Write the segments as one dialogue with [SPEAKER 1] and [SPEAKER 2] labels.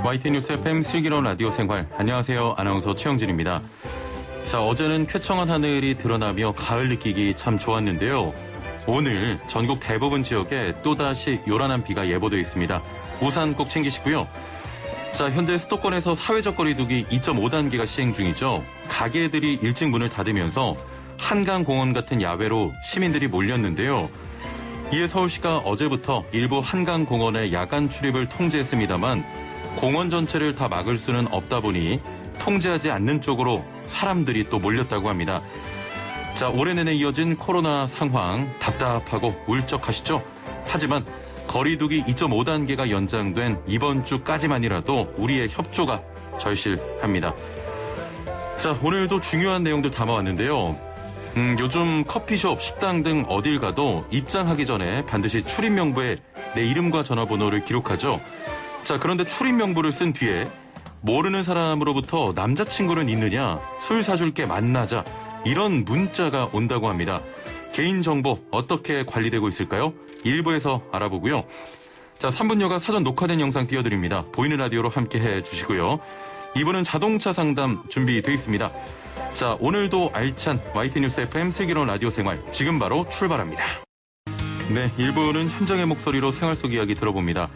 [SPEAKER 1] YTN 뉴스 FM 슬기로운 라디오 생활. 안녕하세요. 아나운서 최영진입니다. 자, 어제는 쾌청한 하늘이 드러나며 가을 느끼기 참 좋았는데요. 오늘 전국 대부분 지역에 또다시 요란한 비가 예보되어 있습니다. 우산 꼭 챙기시고요. 자, 현재 수도권에서 사회적 거리두기 2.5단계가 시행 중이죠. 가게들이 일찍 문을 닫으면서 한강공원 같은 야외로 시민들이 몰렸는데요. 이에 서울시가 어제부터 일부 한강공원의 야간 출입을 통제했습니다만 공원 전체를 다 막을 수는 없다 보니 통제하지 않는 쪽으로 사람들이 또 몰렸다고 합니다. 자, 올해 내내 이어진 코로나 상황 답답하고 울적하시죠? 하지만 거리두기 2.5단계가 연장된 이번 주까지만이라도 우리의 협조가 절실합니다. 자, 오늘도 중요한 내용들 담아왔는데요. 요즘 커피숍, 식당 등 어딜 가도 입장하기 전에 반드시 출입 명부에 내 이름과 전화번호를 기록하죠. 자, 그런데 출입 명부를 쓴 뒤에 모르는 사람으로부터 남자친구는 있느냐, 술 사줄게 만나자, 이런 문자가 온다고 합니다. 개인정보 어떻게 관리되고 있을까요? 일부에서 알아보고요. 자, 3분여가 사전 녹화된 영상 띄워드립니다. 보이는 라디오로 함께해 주시고요. 2부는 자동차 상담 준비되어 있습니다. 자, 오늘도 알찬 YTN 뉴스 FM 슬기로운 라디오 생활 지금 바로 출발합니다. 네, 1부는 현장의 목소리로 생활 속 이야기 들어봅니다.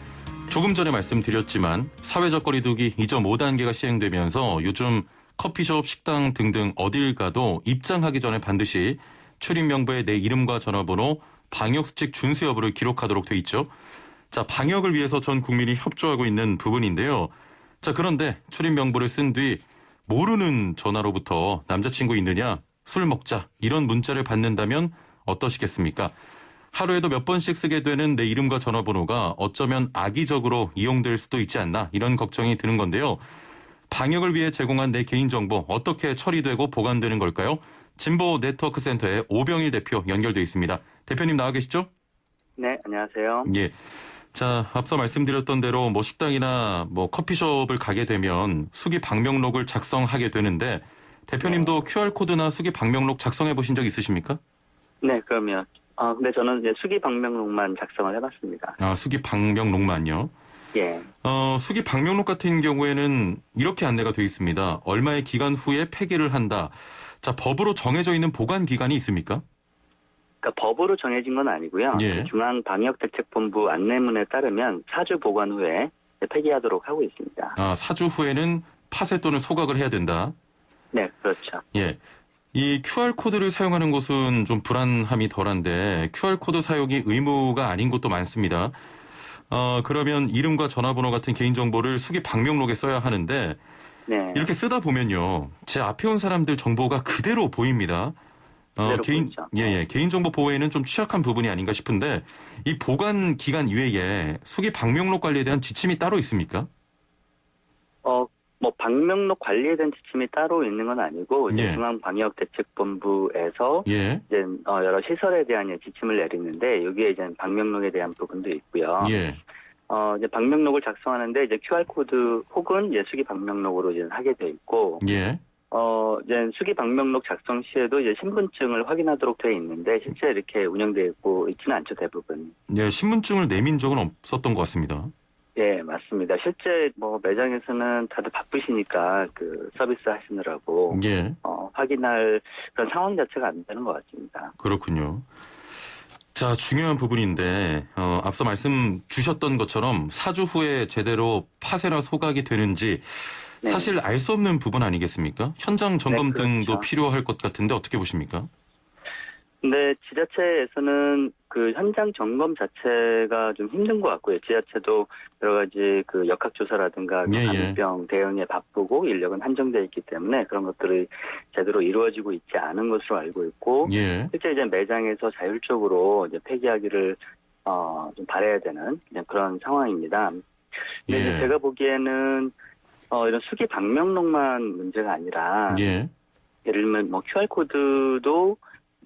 [SPEAKER 1] 조금 전에 말씀드렸지만 사회적 거리두기 2.5단계가 시행되면서 요즘 커피숍, 식당 등등 어딜 가도 입장하기 전에 반드시 출입 명부에 내 이름과 전화번호, 방역수칙 준수 여부를 기록하도록 돼 있죠. 자, 방역을 위해서 전 국민이 협조하고 있는 부분인데요. 자, 그런데 출입 명부를 쓴 뒤 모르는 전화로부터 남자친구 있느냐, 술 먹자, 이런 문자를 받는다면 어떠시겠습니까? 하루에도 몇 번씩 쓰게 되는 내 이름과 전화번호가 어쩌면 악의적으로 이용될 수도 있지 않나, 이런 걱정이 드는 건데요. 방역을 위해 제공한 내 개인정보 어떻게 처리되고 보관되는 걸까요? 진보 네트워크 센터의 오병일 대표 연결돼 있습니다. 대표님 나와 계시죠?
[SPEAKER 2] 네, 안녕하세요.
[SPEAKER 1] 예. 자, 앞서 말씀드렸던 대로 뭐 식당이나 뭐 커피숍을 가게 되면 수기 방명록을 작성하게 되는데 대표님도 QR코드나 수기 방명록 작성해 보신 적 있으십니까?
[SPEAKER 2] 네, 그러면 근데 저는 이제 수기 방명록만 작성을 해봤습니다.
[SPEAKER 1] 아, 수기 방명록만요?
[SPEAKER 2] 예.
[SPEAKER 1] 수기 방명록 같은 경우에는 이렇게 안내가 되어 있습니다. 얼마의 기간 후에 폐기를 한다. 자, 법으로 정해져 있는 보관 기간이 있습니까?
[SPEAKER 2] 그러니까 법으로 정해진 건 아니고요.
[SPEAKER 1] 예.
[SPEAKER 2] 중앙방역대책본부 안내문에 따르면 4주 보관 후에 폐기하도록 하고 있습니다.
[SPEAKER 1] 아, 4주 후에는 파쇄 또는 소각을 해야 된다.
[SPEAKER 2] 네, 그렇죠.
[SPEAKER 1] 예. 이 QR코드를 사용하는 곳은 좀 불안함이 덜한데 QR코드 사용이 의무가 아닌 곳도 많습니다. 그러면 이름과 전화번호 같은 개인정보를 수기 방명록에 써야 하는데
[SPEAKER 2] 네.
[SPEAKER 1] 이렇게 쓰다 보면요. 제 앞에 온 사람들 정보가 그대로 보입니다. 개인정보 보호에는 좀 취약한 부분이 아닌가 싶은데 이 보관 기간 이외에 수기 방명록 관리에 대한 지침이 따로 있습니까?
[SPEAKER 2] 뭐 방명록 관리에 대한 지침이 따로 있는 건 아니고 이제
[SPEAKER 1] 예.
[SPEAKER 2] 중앙방역대책본부에서
[SPEAKER 1] 예.
[SPEAKER 2] 이제 여러 시설에 대한 지침을 내리는데 여기에 이제 방명록에 대한 부분도 있고요.
[SPEAKER 1] 예.
[SPEAKER 2] 이제 방명록을 작성하는데 이제 QR코드 혹은 이제 수기 방명록으로 이제 하게 돼 있고,
[SPEAKER 1] 예.
[SPEAKER 2] 이제 수기 방명록 작성 시에도 이제 신분증을 확인하도록 되어 있는데 실제 이렇게 운영되어 있고 있지는 않죠, 대부분.
[SPEAKER 1] 예, 신분증을 내민 적은 없었던 것 같습니다.
[SPEAKER 2] 예, 맞습니다. 실제 뭐 매장에서는 다들 바쁘시니까 그 서비스 하시느라고
[SPEAKER 1] 예.
[SPEAKER 2] 확인할 그런 상황 자체가 안 되는 것 같습니다.
[SPEAKER 1] 그렇군요. 자, 중요한 부분인데 앞서 말씀 주셨던 것처럼 4주 후에 제대로 파쇄나 소각이 되는지
[SPEAKER 2] 네.
[SPEAKER 1] 사실 알 수 없는 부분 아니겠습니까? 현장 점검
[SPEAKER 2] 네, 그렇죠.
[SPEAKER 1] 등도 필요할 것 같은데 어떻게 보십니까?
[SPEAKER 2] 근데 지자체에서는 그 현장 점검 자체가 좀 힘든 것 같고요. 지자체도 여러 가지 그 역학조사라든가
[SPEAKER 1] 예, 예.
[SPEAKER 2] 감염병 대응에 바쁘고 인력은 한정되어 있기 때문에 그런 것들이 제대로 이루어지고 있지 않은 것으로 알고 있고,
[SPEAKER 1] 예.
[SPEAKER 2] 실제 이제 매장에서 자율적으로 이제 폐기하기를 좀 바라야 되는 그런 상황입니다. 근데
[SPEAKER 1] 예.
[SPEAKER 2] 이제 제가 보기에는 이런 수기 방명록만 문제가 아니라
[SPEAKER 1] 예.
[SPEAKER 2] 예를 들면 뭐 QR코드도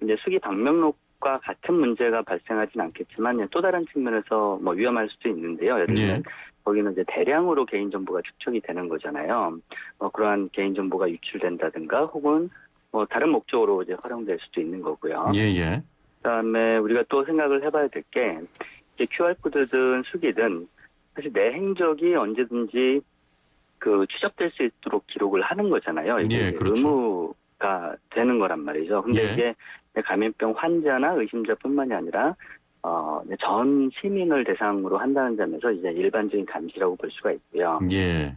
[SPEAKER 2] 이제 수기 방명록과 같은 문제가 발생하진 않겠지만 또 다른 측면에서 뭐 위험할 수도 있는데요. 예를 들면 거기는 이제 대량으로 개인정보가 축적이 되는 거잖아요. 그러한 개인정보가 유출된다든가 혹은 뭐 다른 목적으로 이제 활용될 수도 있는 거고요.
[SPEAKER 1] 예.
[SPEAKER 2] 그다음에 우리가 또 생각을 해봐야 될 게 QR코드든 수기든 사실 내 행적이 언제든지 추적될 수 있도록 기록을 하는 거잖아요. 이게
[SPEAKER 1] 예, 그렇죠.
[SPEAKER 2] 의무가 되는 거란 말이죠. 근데
[SPEAKER 1] 예.
[SPEAKER 2] 이게 감염병 환자나 의심자뿐만이 아니라 전 시민을 대상으로 한다는 점에서 이제 일반적인 감시라고 볼 수가 있고요.
[SPEAKER 1] 예.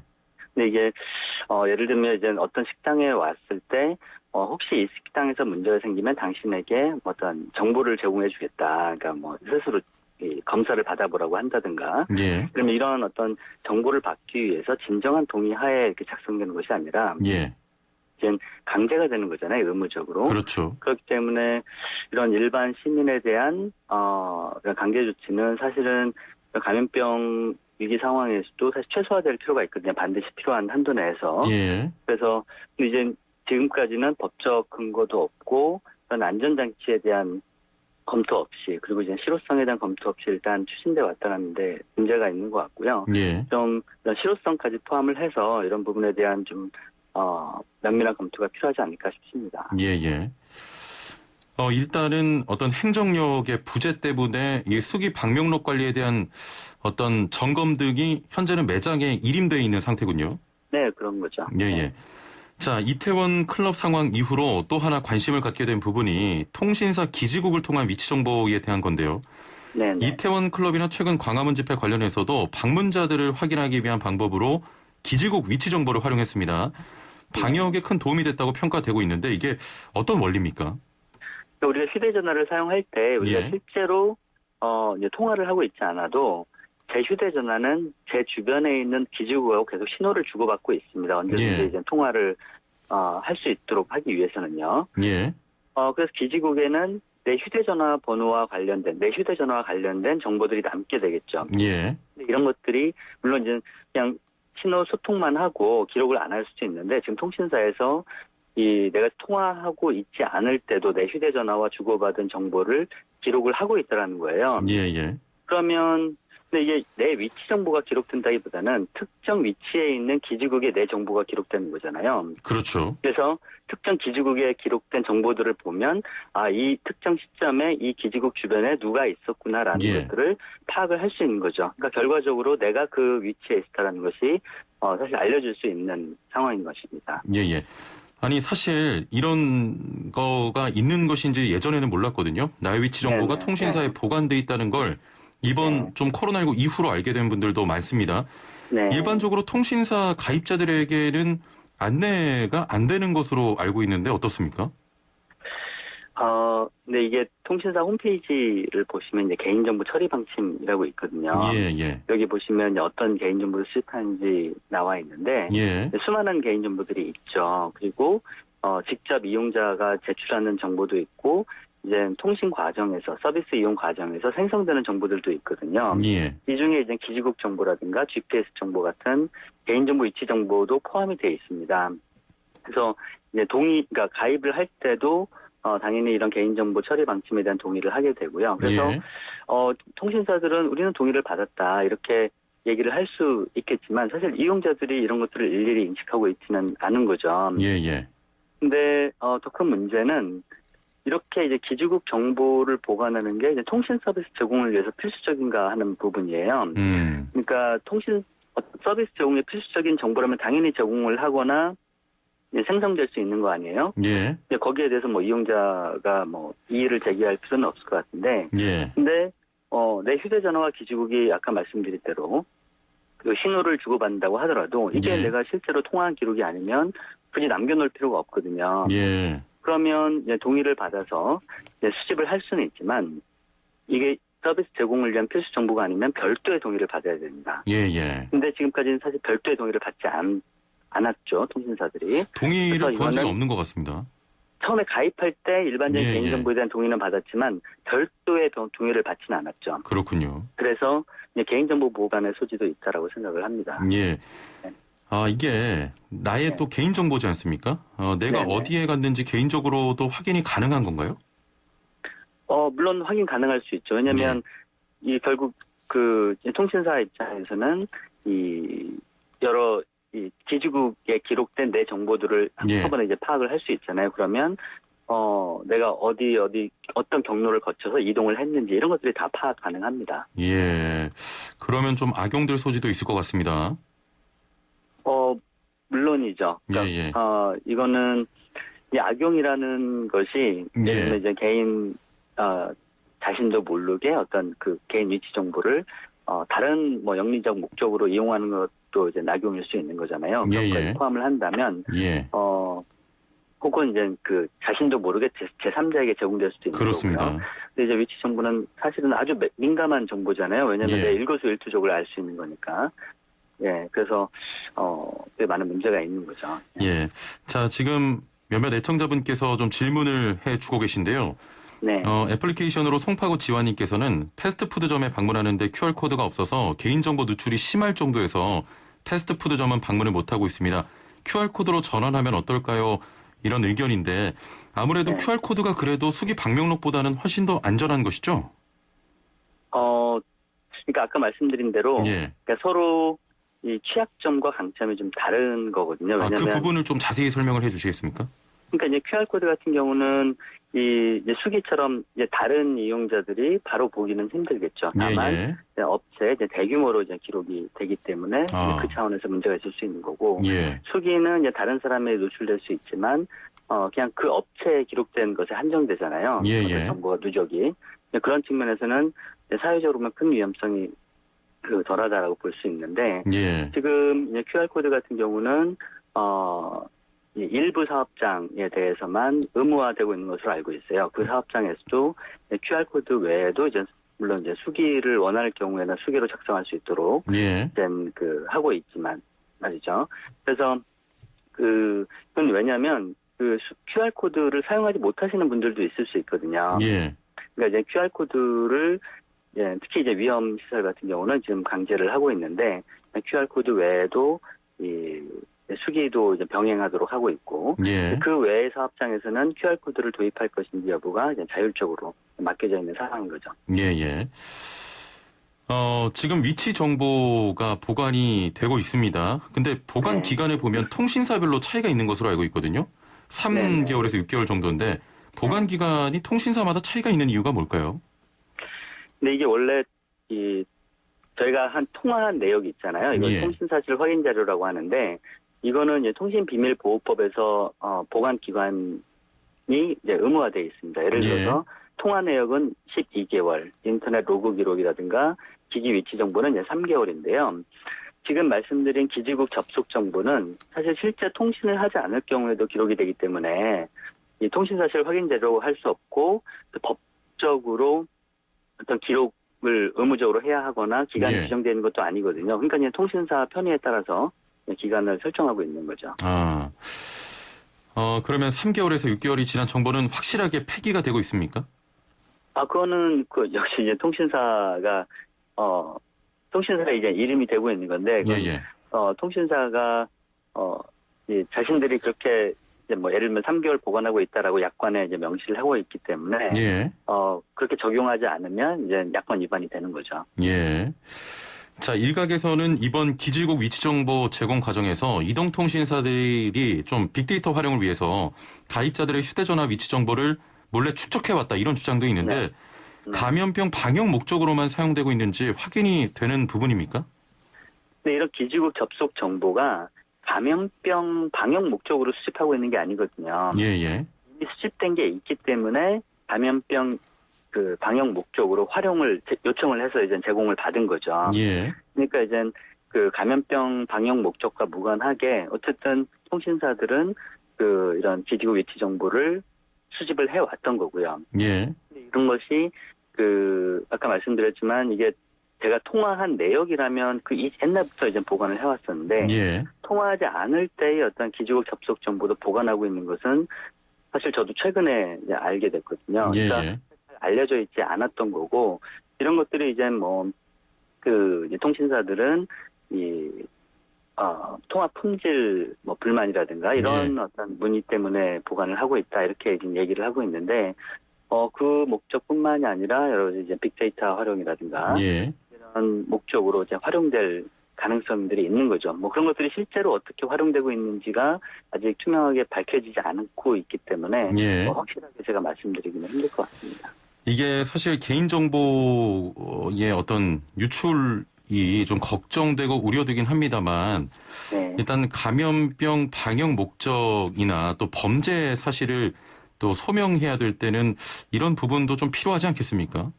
[SPEAKER 2] 근데 이게 예를 들면 이제 어떤 식당에 왔을 때 혹시 이 식당에서 문제가 생기면 당신에게 어떤 정보를 제공해 주겠다. 그러니까 뭐 스스로 이 검사를 받아보라고 한다든가.
[SPEAKER 1] 예.
[SPEAKER 2] 그러면 이런 어떤 정보를 받기 위해서 진정한 동의하에 이렇게 작성되는 것이 아니라
[SPEAKER 1] 예.
[SPEAKER 2] 이제 강제가 되는 거잖아요, 의무적으로.
[SPEAKER 1] 그렇죠.
[SPEAKER 2] 그렇기 때문에 이런 일반 시민에 대한 강제 조치는 사실은 감염병 위기 상황에서도 사실 최소화될 필요가 있거든요. 반드시 필요한 한도 내에서.
[SPEAKER 1] 예.
[SPEAKER 2] 그래서 이제 지금까지는 법적 근거도 없고 그런 안전장치에 대한 검토 없이 그리고 이제 실효성에 대한 검토 없이 일단 추진돼 왔다는데 문제가 있는 것 같고요.
[SPEAKER 1] 예.
[SPEAKER 2] 좀 실효성까지 포함을 해서 이런 부분에 대한 좀 면밀한 검토가 필요하지 않을까 싶습니다.
[SPEAKER 1] 예, 예. 일단은 어떤 행정력의 부재 때문에 이 수기 방명록 관리에 대한 어떤 점검 등이 현재는 매장에 일임되어 있는 상태군요.
[SPEAKER 2] 네, 그런 거죠.
[SPEAKER 1] 예, 예. 자, 이태원 클럽 상황 이후로 또 하나 관심을 갖게 된 부분이 통신사 기지국을 통한 위치 정보에 대한 건데요.
[SPEAKER 2] 네, 네.
[SPEAKER 1] 이태원 클럽이나 최근 광화문 집회 관련해서도 방문자들을 확인하기 위한 방법으로 기지국 위치 정보를 활용했습니다. 방역에 큰 도움이 됐다고 평가되고 있는데 이게 어떤 원리입니까?
[SPEAKER 2] 우리가 휴대전화를 사용할 때 우리가
[SPEAKER 1] 예.
[SPEAKER 2] 실제로 이제 통화를 하고 있지 않아도 제 휴대전화는 제 주변에 있는 기지국하고 계속 신호를 주고받고 있습니다. 언제든지
[SPEAKER 1] 예.
[SPEAKER 2] 이제 통화를 할 수 있도록 하기 위해서는요.
[SPEAKER 1] 예.
[SPEAKER 2] 그래서 기지국에는 내 휴대전화 번호와 관련된 내 휴대전화와 관련된 정보들이 남게 되겠죠.
[SPEAKER 1] 예.
[SPEAKER 2] 근데 이런 것들이 물론 이제 그냥 신호 소통만 하고 기록을 안 할 수도 있는데 지금 통신사에서 내가 통화하고 있지 않을 때도 내 휴대전화와 주고받은 정보를 기록을 하고 있다라는 거예요.
[SPEAKER 1] 예, 예.
[SPEAKER 2] 그러면 근데 이게 내 위치 정보가 기록된다기보다는 특정 위치에 있는 기지국에 내 정보가 기록되는 거잖아요.
[SPEAKER 1] 그렇죠.
[SPEAKER 2] 그래서 특정 기지국에 기록된 정보들을 보면 이 특정 시점에 이 기지국 주변에 누가 있었구나라는
[SPEAKER 1] 예.
[SPEAKER 2] 것들을 파악을 할 수 있는 거죠. 그러니까 결과적으로 내가 그 위치에 있다라는 것이 사실 알려줄 수 있는 상황인 것입니다.
[SPEAKER 1] 예, 예. 아니 사실 이런 거가 있는 것인지 예전에는 몰랐거든요. 나의 위치 정보가
[SPEAKER 2] 네네.
[SPEAKER 1] 통신사에 보관돼 있다는 걸 이번
[SPEAKER 2] 네.
[SPEAKER 1] 좀 코로나19 이후로 알게 된 분들도 많습니다.
[SPEAKER 2] 네.
[SPEAKER 1] 일반적으로 통신사 가입자들에게는 안내가 안 되는 것으로 알고 있는데 어떻습니까?
[SPEAKER 2] 근데 이게 통신사 홈페이지를 보시면 이제 개인정보 처리 방침이라고 있거든요.
[SPEAKER 1] 예, 예.
[SPEAKER 2] 여기 보시면 어떤 개인정보를 수집하는지 나와 있는데
[SPEAKER 1] 예.
[SPEAKER 2] 수많은 개인정보들이 있죠. 그리고 직접 이용자가 제출하는 정보도 있고 이제 통신 과정에서 서비스 이용 과정에서 생성되는 정보들도 있거든요.
[SPEAKER 1] 예.
[SPEAKER 2] 이 중에 이제 기지국 정보라든가 GPS 정보 같은 개인정보 위치 정보도 포함이 되어 있습니다. 그래서 이제 그러니까 가입을 할 때도 당연히 이런 개인정보 처리 방침에 대한 동의를 하게 되고요. 그래서
[SPEAKER 1] 예.
[SPEAKER 2] 통신사들은 우리는 동의를 받았다 이렇게 얘기를 할 수 있겠지만 사실 이용자들이 이런 것들을 일일이 인식하고 있지는 않은 거죠.
[SPEAKER 1] 예, 예.
[SPEAKER 2] 근데 더 큰 문제는 이렇게 이제 기지국 정보를 보관하는 게 이제 통신 서비스 제공을 위해서 필수적인가 하는 부분이에요. 그러니까 통신 서비스 제공에 필수적인 정보라면 당연히 제공을 하거나 생성될 수 있는 거 아니에요?
[SPEAKER 1] 예.
[SPEAKER 2] 거기에 대해서 뭐 이용자가 뭐 이의를 제기할 필요는 없을 것 같은데,
[SPEAKER 1] 예.
[SPEAKER 2] 근데 내 휴대전화와 기지국이 아까 말씀드린 대로 그 신호를 주고받는다고 하더라도 이게
[SPEAKER 1] 예.
[SPEAKER 2] 내가 실제로 통화한 기록이 아니면 굳이 남겨놓을 필요가 없거든요.
[SPEAKER 1] 예.
[SPEAKER 2] 그러면 이제 동의를 받아서 이제 수집을 할 수는 있지만 이게 서비스 제공을 위한 필수 정보가 아니면 별도의 동의를 받아야 됩니다.
[SPEAKER 1] 예, 예.
[SPEAKER 2] 근데 지금까지는 사실 별도의 동의를 받지 않았죠, 통신사들이.
[SPEAKER 1] 동의를
[SPEAKER 2] 그래서
[SPEAKER 1] 구한 적이
[SPEAKER 2] 이거는
[SPEAKER 1] 없는 것 같습니다.
[SPEAKER 2] 처음에 가입할 때 일반적인
[SPEAKER 1] 예,
[SPEAKER 2] 개인정보에 대한 동의는 받았지만 별도의 동의를 받지는 않았죠.
[SPEAKER 1] 그렇군요.
[SPEAKER 2] 그래서 이제 개인정보 보호관의 소지도 있다라고 생각을 합니다.
[SPEAKER 1] 예.
[SPEAKER 2] 네.
[SPEAKER 1] 이게 나의
[SPEAKER 2] 네.
[SPEAKER 1] 또 개인정보지 않습니까? 내가
[SPEAKER 2] 네네.
[SPEAKER 1] 어디에 갔는지 개인적으로도 확인이 가능한 건가요?
[SPEAKER 2] 물론 확인 가능할 수 있죠. 왜냐하면 이 결국 그 통신사 입장에서는 이 여러 이 기지국에 기록된 내 정보들을 한꺼번에 이제 파악을 할 수 있잖아요. 그러면 내가 어떤 경로를 거쳐서 이동을 했는지 이런 것들이 다 파악 가능합니다.
[SPEAKER 1] 예. 그러면 좀 악용될 소지도 있을 것 같습니다.
[SPEAKER 2] 물론이죠. 그러니까,
[SPEAKER 1] 예.
[SPEAKER 2] 이거는 이 악용이라는 것이 예를 들면 이제 개인 자신도 모르게 어떤 그 개인 위치 정보를 다른 뭐 영리적 목적으로 이용하는 것도 이제 악용일 수 있는 거잖아요. 그런 걸 포함을 한다면 혹은 이제 그 자신도 모르게 제3자에게 제공될 수도 있는
[SPEAKER 1] 그렇습니다.
[SPEAKER 2] 거고요. 근데 이제 위치 정보는 사실은 아주 민감한 정보잖아요. 왜냐하면 내 일거수일투족을 알 수 있는 거니까. 예, 그래서 꽤 많은 문제가 있는 거죠.
[SPEAKER 1] 예. 자, 지금 몇몇 애청자분께서 좀 질문을 해주고 계신데요.
[SPEAKER 2] 네.
[SPEAKER 1] 애플리케이션으로 송파구 지환님께서는 패스트푸드점에 방문하는데 QR코드가 없어서 개인정보 누출이 심할 정도여서 패스트푸드점은 방문을 못하고 있습니다. QR코드로 전환하면 어떨까요? 이런 의견인데 아무래도 QR코드가 그래도 수기 방명록보다는 훨씬 더 안전한 것이죠?
[SPEAKER 2] 그러니까 아까 말씀드린 대로 그러니까 서로 이 취약점과 강점이 좀 다른 거거든요. 왜냐하면
[SPEAKER 1] 그 부분을 좀 자세히 설명을 해주시겠습니까?
[SPEAKER 2] 그러니까 이제 QR코드 같은 경우는 이제 수기처럼 이제 다른 이용자들이 바로 보기는 힘들겠죠. 다만 이제 업체 이제 대규모로 이제 기록이 되기 때문에 그 차원에서 문제가 있을 수 있는 거고 수기는 이제 다른 사람에 노출될 수 있지만 그냥 그 업체에 기록된 것에 한정되잖아요. 정보가 누적이 그런 측면에서는 사회적으로 보면 큰 위험성이 덜하다라고 볼 수 있는데 지금 이제 QR코드 같은 경우는 일부 사업장에 대해서만 의무화되고 있는 것으로 알고 있어요. 그 사업장에서도 QR코드 외에도 이제 물론 이제 수기를 원할 경우에는 수기로 작성할 수 있도록 이제 하고 있지만 말이죠. 그래서 그건 왜냐하면 QR코드를 사용하지 못하시는 분들도 있을 수 있거든요. 그러니까 이제 QR코드를 특히 이제 위험 시설 같은 경우는 지금 강제를 하고 있는데 QR코드 외에도 수기도 이제 병행하도록 하고 있고 그 외의 사업장에서는 QR코드를 도입할 것인지 여부가 이제 자율적으로 맡겨져 있는 상황인 거죠.
[SPEAKER 1] 지금 위치 정보가 보관이 되고 있습니다. 근데 보관 기간을 보면 통신사별로 차이가 있는 것으로 알고 있거든요. 3개월에서 6개월 정도인데 보관 기간이 통신사마다 차이가 있는 이유가 뭘까요?
[SPEAKER 2] 근데 이게 원래 저희가 통화한 내역이 있잖아요. 이걸 통신사실 확인 자료라고 하는데 이거는 이제 통신비밀보호법에서 보관 기간이 이제 의무화되어 있습니다. 예를 들어서 통화 내역은 12개월, 인터넷 로그 기록이라든가 기기 위치 정보는 이제 3개월인데요. 지금 말씀드린 기지국 접속 정보는 사실 실제 통신을 하지 않을 경우에도 기록이 되기 때문에 이 통신사실 확인 자료로 할 수 없고 법적으로 어떤 기록을 의무적으로 해야 하거나 기간이 지정되는 것도 아니거든요. 그러니까 이제 통신사 편의에 따라서 기간을 설정하고 있는 거죠.
[SPEAKER 1] 그러면 3개월에서 6개월이 지난 정보는 확실하게 폐기가 되고 있습니까?
[SPEAKER 2] 그거는 역시 이제 통신사가 통신사의 이제 이름이 되고 있는 건데, 통신사가 자신들이 그렇게 이제 뭐 예를 들면 3개월 보관하고 있다라고 약관에 이제 명시를 하고 있기 때문에 그렇게 적용하지 않으면 이제 약관 위반이 되는 거죠.
[SPEAKER 1] 자, 일각에서는 이번 기지국 위치정보 제공 과정에서 이동통신사들이 좀 빅데이터 활용을 위해서 가입자들의 휴대전화 위치 정보를 몰래 추적해왔다 이런 주장도 있는데 감염병 방역 목적으로만 사용되고 있는지 확인이 되는 부분입니까?
[SPEAKER 2] 네, 이런 기지국 접속 정보가 감염병 방역 목적으로 수집하고 있는 게 아니거든요. 이미 수집된 게 있기 때문에 감염병 방역 목적으로 활용을 요청을 해서 이제 제공을 받은 거죠. 그러니까 이제 감염병 방역 목적과 무관하게 어쨌든 통신사들은 이런 기지국 위치 정보를 수집을 해왔던 거고요. 이런 것이 아까 말씀드렸지만 이게 제가 통화한 내역이라면 옛날부터 이제 보관을 해왔었는데 통화하지 않을 때의 어떤 기지국 접속 정보도 보관하고 있는 것은 사실 저도 최근에 이제 알게 됐거든요. 그러니까 알려져 있지 않았던 거고 이런 것들이 이제 이제 통신사들은 통화 품질 불만이라든가 이런 어떤 문의 때문에 보관을 하고 있다 이렇게 지금 얘기를 하고 있는데 그 목적뿐만이 아니라 여러 가지 이제 빅데이터 활용이라든가 이런 목적으로 이제 활용될 가능성들이 있는 거죠. 그런 것들이 실제로 어떻게 활용되고 있는지가 아직 투명하게 밝혀지지 않고 있기 때문에 확실하게 제가 말씀드리기는 힘들 것 같습니다.
[SPEAKER 1] 이게 사실 개인정보의 어떤 유출이 좀 걱정되고 우려되긴 합니다만
[SPEAKER 2] 네.
[SPEAKER 1] 일단 감염병 방역 목적이나 또 범죄 사실을 또 소명해야 될 때는 이런 부분도 좀 필요하지 않겠습니까?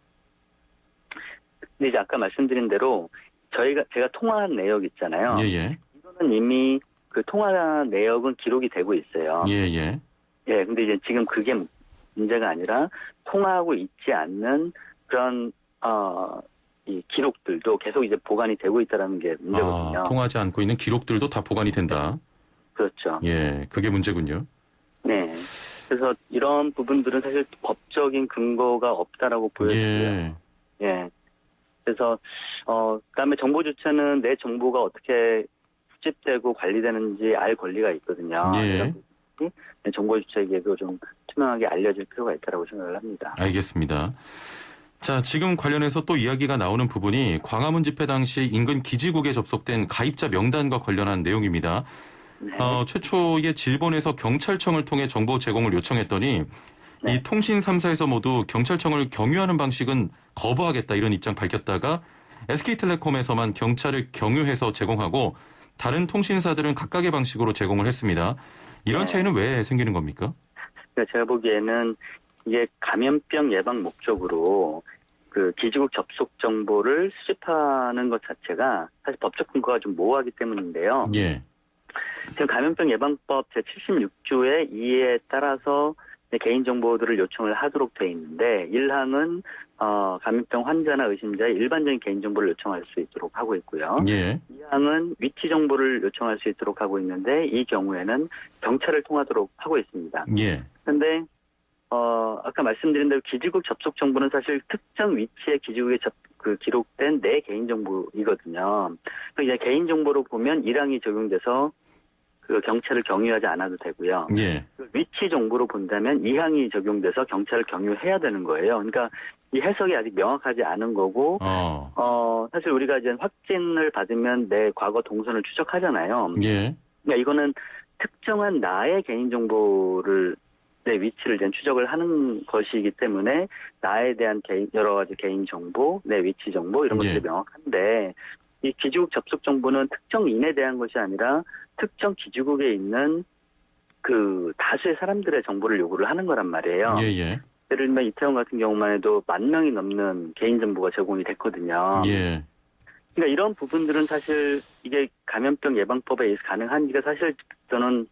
[SPEAKER 2] 근데 이제 아까 말씀드린 대로 제가 통화한 내역 있잖아요.
[SPEAKER 1] 예예.
[SPEAKER 2] 이거는 이미 그 통화 내역은 기록이 되고 있어요.
[SPEAKER 1] 예예.
[SPEAKER 2] 예, 근데 이제 지금 그게 문제가 아니라 통화하고 있지 않는 그런 이 기록들도 계속 이제 보관이 되고 있다라는 게 문제거든요.
[SPEAKER 1] 통하지 않고 있는 기록들도 다 보관이 된다.
[SPEAKER 2] 그렇죠.
[SPEAKER 1] 예, 그게 문제군요.
[SPEAKER 2] 네. 그래서 이런 부분들은 사실 법적인 근거가 없다라고 보여지고요.
[SPEAKER 1] 예.
[SPEAKER 2] 예. 그래서 그다음에 정보 주체는 내 정보가 어떻게 수집되고 관리되는지 알 권리가 있거든요.
[SPEAKER 1] 예.
[SPEAKER 2] 정보 주체에게도 좀 투명하게 알려질 필요가 있다고 생각을 합니다.
[SPEAKER 1] 알겠습니다. 자, 지금 관련해서 또 이야기가 나오는 부분이 광화문 집회 당시 인근 기지국에 접속된 가입자 명단과 관련한 내용입니다.
[SPEAKER 2] 네.
[SPEAKER 1] 최초에 질본에서 경찰청을 통해 정보 제공을 요청했더니
[SPEAKER 2] 네.
[SPEAKER 1] 이 통신 3사에서 모두 경찰청을 경유하는 방식은 거부하겠다 이런 입장 밝혔다가 SK텔레콤에서만 경찰을 경유해서 제공하고 다른 통신사들은 각각의 방식으로 제공을 했습니다. 이런
[SPEAKER 2] 네.
[SPEAKER 1] 차이는 왜 생기는 겁니까?
[SPEAKER 2] 제가 보기에는 이게 감염병 예방 목적으로 그 기지국 접속 정보를 수집하는 것 자체가 사실 법적 근거가 좀 모호하기 때문인데요.
[SPEAKER 1] 예.
[SPEAKER 2] 지금 감염병 예방법 제76조의 2에 따라서 개인정보들을 요청을 하도록 돼 있는데 1항은 감염병 환자나 의심자의 일반적인 개인정보를 요청할 수 있도록 하고 있고요.
[SPEAKER 1] 예.
[SPEAKER 2] 2항은 위치 정보를 요청할 수 있도록 하고 있는데 이 경우에는 경찰을 통하도록 하고 있습니다.
[SPEAKER 1] 예.
[SPEAKER 2] 그런데 아까 말씀드린 대로 기지국 접속 정보는 사실 특정 위치의 기지국에 기록된 내 개인정보이거든요. 이제 개인정보로 보면 1항이 적용돼서 그 경찰을 경유하지 않아도 되고요.
[SPEAKER 1] 예.
[SPEAKER 2] 위치 정보로 본다면 2항이 적용돼서 경찰을 경유해야 되는 거예요. 그러니까 이 해석이 아직 명확하지 않은 거고, 사실 우리가 이제 확진을 받으면 내 과거 동선을 추적하잖아요.
[SPEAKER 1] 예.
[SPEAKER 2] 그러니까 이거는 특정한 나의 개인정보를 내 위치를 이제 추적을 하는 것이기 때문에 나에 대한 여러 가지 개인정보, 내 위치 정보 이런 것들이
[SPEAKER 1] 예.
[SPEAKER 2] 명확한데 이 기지국 접속 정보는 특정인에 대한 것이 아니라 특정 기지국에 있는 그 다수의 사람들의 정보를 요구를 하는 거란 말이에요.
[SPEAKER 1] 예.
[SPEAKER 2] 예를 들면 이태원 같은 경우만 해도 10,000명이 넘는 개인정보가 제공이 됐거든요.
[SPEAKER 1] 예.
[SPEAKER 2] 그러니까 이런 부분들은 사실 이게 감염병 예방법에 의해서 가능한지가 사실 저는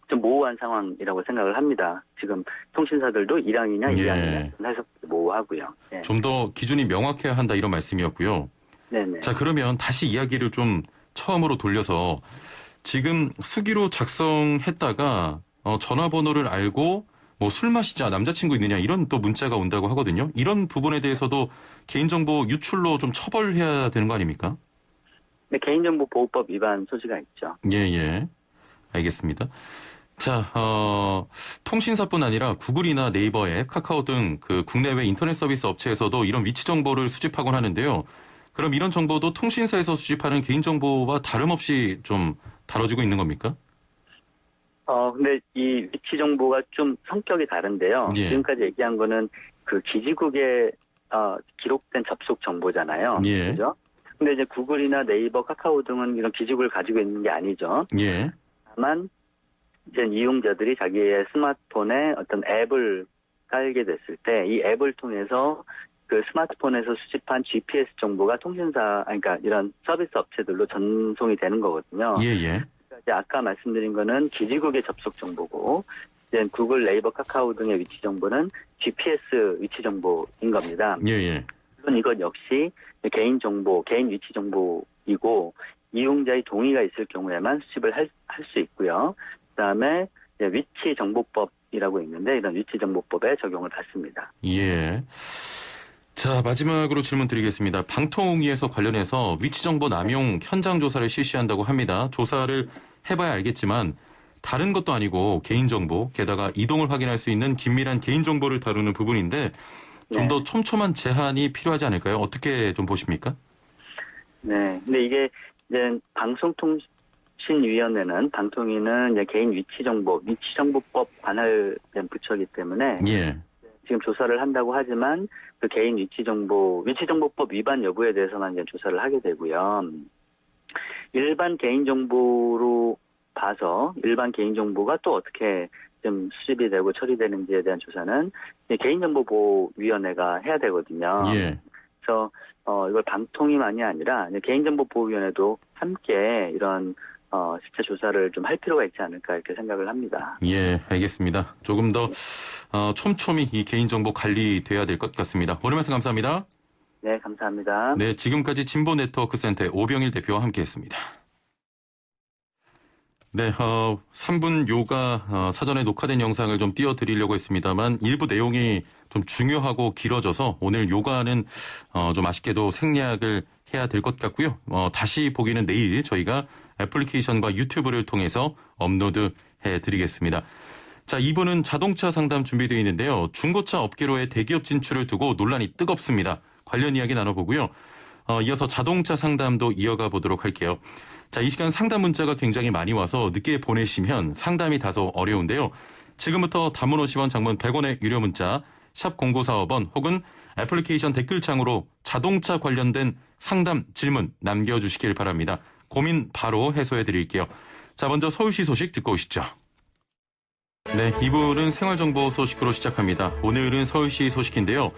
[SPEAKER 2] 좀 모호한 상황이라고 생각을 합니다. 지금 통신사들도 1항이냐 2항이냐 해석 모호하고요. 예.
[SPEAKER 1] 좀 더 기준이 명확해야 한다 이런 말씀이었고요.
[SPEAKER 2] 네네.
[SPEAKER 1] 자, 그러면 다시 이야기를 좀 처음으로 돌려서 지금 수기로 작성했다가 전화번호를 알고 뭐 술 마시자 남자친구 있느냐 이런 또 문자가 온다고 하거든요. 이런 부분에 대해서도 개인정보 유출로 좀 처벌해야 되는 거 아닙니까?
[SPEAKER 2] 네, 개인정보보호법 위반 소지가 있죠.
[SPEAKER 1] 예. 알겠습니다. 자, 통신사뿐 아니라 구글이나 네이버 앱, 카카오 등 그 국내외 인터넷 서비스 업체에서도 이런 위치 정보를 수집하곤 하는데요. 그럼 이런 정보도 통신사에서 수집하는 개인정보와 다름없이 좀 다뤄지고 있는 겁니까?
[SPEAKER 2] 근데 이 위치 정보가 좀 성격이 다른데요.
[SPEAKER 1] 예.
[SPEAKER 2] 지금까지 얘기한 거는 그 기지국에 기록된 접속 정보잖아요.
[SPEAKER 1] 예.
[SPEAKER 2] 그죠? 근데 이제 구글이나 네이버, 카카오 등은 이런 기지국을 가지고 있는 게 아니죠.
[SPEAKER 1] 예.
[SPEAKER 2] 다만 이제 이용자들이 자기의 스마트폰에 어떤 앱을 깔게 됐을 때 이 앱을 통해서 그 스마트폰에서 수집한 GPS 정보가 통신사, 그러니까 이런 서비스 업체들로 전송이 되는 거거든요.
[SPEAKER 1] 예.
[SPEAKER 2] 이제 아까 말씀드린 거는 기지국의 접속 정보고, 이제 구글, 네이버, 카카오 등의 위치 정보는 GPS 위치 정보인 겁니다.
[SPEAKER 1] 예.
[SPEAKER 2] 물론 이건 역시 개인 정보, 개인 위치 정보이고 이용자의 동의가 있을 경우에만 수집을 할 수 있고요. 그다음에 위치 정보법이라고 있는데 이런 위치 정보법에 적용을 받습니다.
[SPEAKER 1] 예. 자, 마지막으로 질문 드리겠습니다. 방통위에서 관련해서 위치정보 남용 현장 조사를 실시한다고 합니다. 조사를 해봐야 알겠지만 다른 것도 아니고 개인정보, 게다가 이동을 확인할 수 있는 긴밀한 개인정보를 다루는 부분인데 좀 더 촘촘한 제한이 필요하지 않을까요? 어떻게 좀 보십니까?
[SPEAKER 2] 네. 근데 이게 이제 방송통신위원회는 방통위는 이제 개인 위치정보법 관할된 부처이기 때문에
[SPEAKER 1] 예.
[SPEAKER 2] 지금 조사를 한다고 하지만 그 개인 위치정보법 위반 여부에 대해서만 이제 조사를 하게 되고요. 일반 개인정보로 봐서 일반 개인정보가 또 어떻게 좀 수집이 되고 처리되는지에 대한 조사는 개인정보보호위원회가 해야 되거든요.
[SPEAKER 1] 예.
[SPEAKER 2] 그래서 이걸 방통위만이 아니라 개인정보보호위원회도 함께 이런 실체 조사를 좀 할 필요가 있지 않을까 이렇게 생각을 합니다.
[SPEAKER 1] 예, 알겠습니다. 조금 더 촘촘히 이 개인정보 관리돼야 될 것 같습니다. 오늘 말씀 감사합니다.
[SPEAKER 2] 네, 감사합니다.
[SPEAKER 1] 네, 지금까지 진보네트워크센터의 오병일 대표와 함께했습니다. 네, 3분 요가 사전에 녹화된 영상을 좀 띄워드리려고 했습니다만 일부 내용이 좀 중요하고 길어져서 오늘 요가는 좀 아쉽게도 생략을 해야 될 것 같고요. 다시 보기는 내일 저희가 애플리케이션과 유튜브를 통해서 업로드해 드리겠습니다. 자, 2부는 자동차 상담 준비되어 있는데요. 중고차 업계로의 대기업 진출을 두고 논란이 뜨겁습니다. 관련 이야기 나눠보고요. 이어서 자동차 상담도 이어가 보도록 할게요. 자, 이 시간 상담 문자가 굉장히 많이 와서 늦게 보내시면 상담이 다소 어려운데요. 지금부터 단문 50원, 장문 100원의 유료 문자 샵 0945번 혹은 애플리케이션 댓글창으로 자동차 관련된 상담 질문 남겨주시길 바랍니다. 고민 바로 해소해 드릴게요. 자, 먼저 서울시 소식 듣고 오시죠. 네, 2부는 생활정보 소식으로 시작합니다. 오늘은 서울시 소식인데요.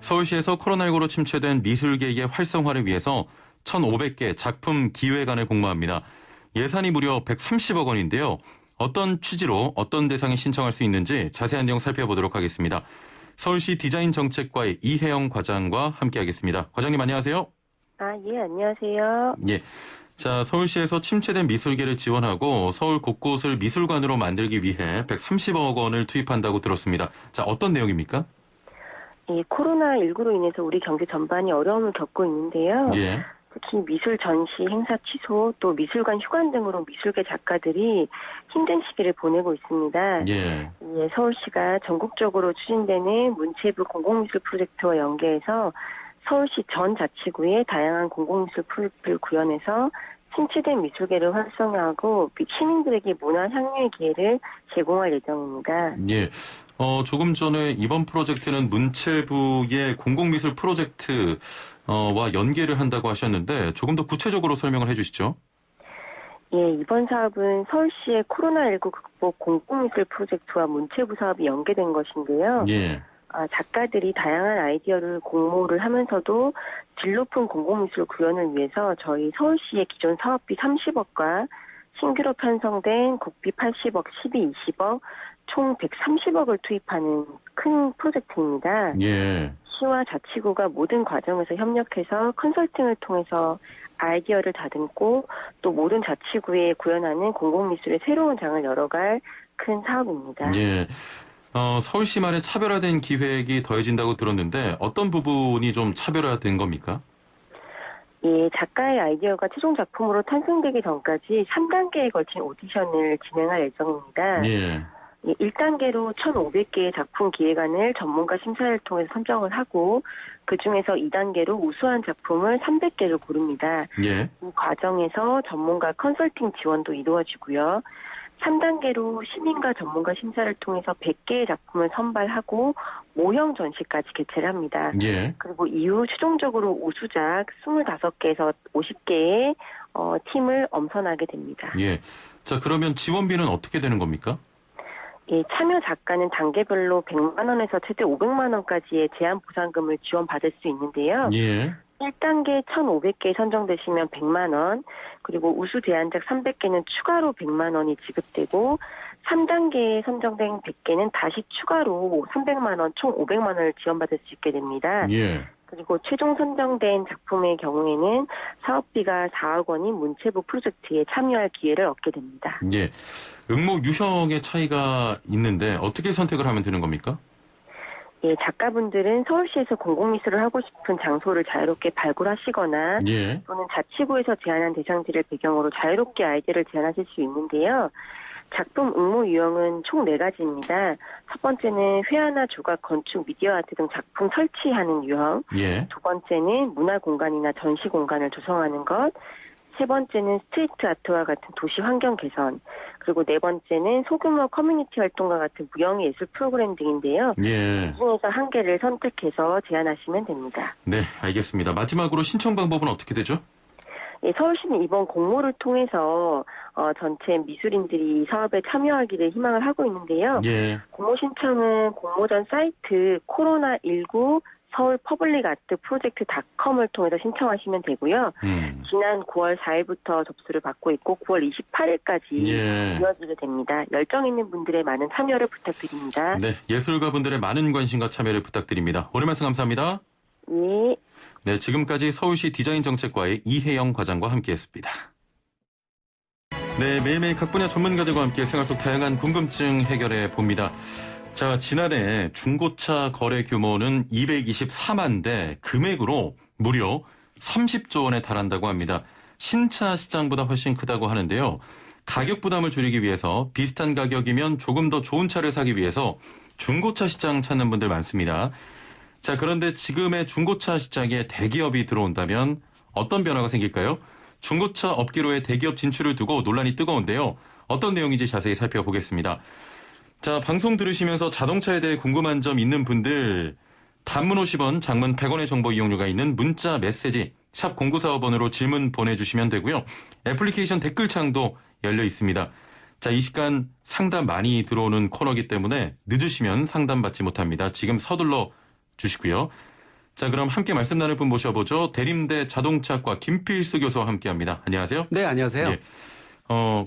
[SPEAKER 1] 서울시에서 코로나19로 침체된 미술계의 활성화를 위해서 1,500개 작품 기획안을 공모합니다. 예산이 무려 130억 원인데요. 어떤 취지로 어떤 대상이 신청할 수 있는지 자세한 내용 살펴보도록 하겠습니다. 서울시 디자인정책과의 이혜영 과장과 함께하겠습니다. 과장님 안녕하세요.
[SPEAKER 3] 예, 안녕하세요.
[SPEAKER 1] 예. 자, 서울시에서 침체된 미술계를 지원하고 서울 곳곳을 미술관으로 만들기 위해 130억 원을 투입한다고 들었습니다. 자, 어떤 내용입니까?
[SPEAKER 3] 이 코로나19로 인해서 우리 경제 전반이 어려움을 겪고 있는데요.
[SPEAKER 1] 예.
[SPEAKER 3] 특히 미술 전시, 행사 취소, 또 미술관 휴관 등으로 미술계 작가들이 힘든 시기를 보내고 있습니다.
[SPEAKER 1] 예.
[SPEAKER 3] 서울시가 전국적으로 추진되는 문체부 공공미술 프로젝트와 연계해서 서울시 전 자치구에 다양한 공공미술 프로젝트를 구현해서 침체된 미술계를 활성화하고 시민들에게 문화 향유의 기회를 제공할 예정입니다.
[SPEAKER 1] 예. 조금 전에 이번 프로젝트는 문체부의 공공미술 프로젝트와 연계를 한다고 하셨는데 조금 더 구체적으로 설명을 해주시죠.
[SPEAKER 3] 예, 이번 사업은 서울시의 코로나19 극복 공공미술 프로젝트와 문체부 사업이 연계된 것인데요.
[SPEAKER 1] 예.
[SPEAKER 3] 작가들이 다양한 아이디어를 공모를 하면서도 질 높은 공공미술 구현을 위해서 저희 서울시의 기존 사업비 30억과 신규로 편성된 국비 80억, 12, 20억, 총 130억을 투입하는 큰 프로젝트입니다.
[SPEAKER 1] 예.
[SPEAKER 3] 시와 자치구가 모든 과정에서 협력해서 컨설팅을 통해서 아이디어를 다듬고 또 모든 자치구에 구현하는 공공미술의 새로운 장을 열어갈 큰 사업입니다.
[SPEAKER 1] 예. 서울시만의 차별화된 기획이 더해진다고 들었는데 어떤 부분이 좀 차별화된 겁니까?
[SPEAKER 3] 예, 작가의 아이디어가 최종 작품으로 탄생되기 전까지 3단계에 걸친 오디션을 진행할 예정입니다.
[SPEAKER 1] 예.
[SPEAKER 3] 1단계로 1,500개의 작품 기획안을 전문가 심사를 통해서 선정을 하고 그중에서 2단계로 우수한 작품을 300개를 고릅니다.
[SPEAKER 1] 예.
[SPEAKER 3] 이 과정에서 전문가 컨설팅 지원도 이루어지고요. 3단계로 시민과 전문가 심사를 통해서 100개의 작품을 선발하고 모형 전시까지 개최를 합니다.
[SPEAKER 1] 예.
[SPEAKER 3] 그리고 이후 최종적으로 우수작 25개에서 50개의 팀을 엄선하게 됩니다.
[SPEAKER 1] 예. 자, 그러면 지원비는 어떻게 되는 겁니까?
[SPEAKER 3] 예, 참여 작가는 단계별로 100만 원에서 최대 500만 원까지의 제한 보상금을 지원받을 수 있는데요.
[SPEAKER 1] 예.
[SPEAKER 3] 1단계 1,500개 선정되시면 100만 원, 그리고 우수 제안작 300개는 추가로 100만 원이 지급되고 3단계에 선정된 100개는 다시 추가로 300만 원, 총 500만 원을 지원받을 수 있게 됩니다.
[SPEAKER 1] 예.
[SPEAKER 3] 그리고 최종 선정된 작품의 경우에는 사업비가 4억 원인 문체부 프로젝트에 참여할 기회를 얻게 됩니다.
[SPEAKER 1] 예. 응모 유형의 차이가 있는데 어떻게 선택을 하면 되는 겁니까?
[SPEAKER 3] 예, 작가분들은 서울시에서 공공미술을 하고 싶은 장소를 자유롭게 발굴하시거나
[SPEAKER 1] 예.
[SPEAKER 3] 또는 자치구에서 제안한 대상지를 배경으로 자유롭게 아이디어를 제안하실 수 있는데요. 작품 응모 유형은 총 4가지입니다. 첫 번째는 회화나 조각, 건축, 미디어 아트 등 작품 설치하는 유형.
[SPEAKER 1] 예.
[SPEAKER 3] 두 번째는 문화 공간이나 전시 공간을 조성하는 것. 세 번째는 스트리트 아트와 같은 도시 환경 개선, 그리고 네 번째는 소규모 커뮤니티 활동과 같은 무형 예술 프로그램 등인데요.
[SPEAKER 1] 예.
[SPEAKER 3] 이 중에서 한 개를 선택해서 제안하시면 됩니다.
[SPEAKER 1] 네, 알겠습니다. 마지막으로 신청 방법은 어떻게 되죠?
[SPEAKER 3] 예, 서울시는 이번 공모를 통해서 전체 미술인들이 이 사업에 참여하기를 희망을 하고 있는데요.
[SPEAKER 1] 예.
[SPEAKER 3] 공모 신청은 공모전 사이트 코로나19 서울 퍼블릭 아트 프로젝트.com을 통해서 신청하시면 되고요. 지난 9월 4일부터 접수를 받고 있고 9월 28일까지
[SPEAKER 1] 예.
[SPEAKER 3] 이어지게 됩니다. 열정 있는 분들의 많은 참여를 부탁드립니다.
[SPEAKER 1] 네, 예술가분들의 많은 관심과 참여를 부탁드립니다. 오늘 말씀 감사합니다.
[SPEAKER 3] 네.
[SPEAKER 1] 네, 지금까지 서울시 디자인정책과의 이혜영 과장과 함께했습니다. 네, 매일매일 각 분야 전문가들과 함께 생활 속 다양한 궁금증 해결해 봅니다. 자, 지난해 중고차 거래 규모는 224만 대, 금액으로 무려 30조 원에 달한다고 합니다. 신차 시장보다 훨씬 크다고 하는데요. 가격 부담을 줄이기 위해서 비슷한 가격이면 조금 더 좋은 차를 사기 위해서 중고차 시장 찾는 분들 많습니다. 자, 그런데 지금의 중고차 시장에 대기업이 들어온다면 어떤 변화가 생길까요? 중고차 업계로의 대기업 진출을 두고 논란이 뜨거운데요. 어떤 내용인지 자세히 살펴보겠습니다. 자, 방송 들으시면서 자동차에 대해 궁금한 점 있는 분들, 단문 50원, 장문 100원의 정보 이용료가 있는 문자 메시지 샵 0945번으로 질문 보내주시면 되고요. 애플리케이션 댓글창도 열려 있습니다. 자, 이 시간 상담 많이 들어오는 코너이기 때문에 늦으시면 상담받지 못합니다. 지금 서둘러 주시고요. 자, 그럼 함께 말씀 나눌 분 모셔보죠. 대림대 자동차과 김필수 교수와 함께합니다. 안녕하세요.
[SPEAKER 4] 네, 안녕하세요.
[SPEAKER 1] 예.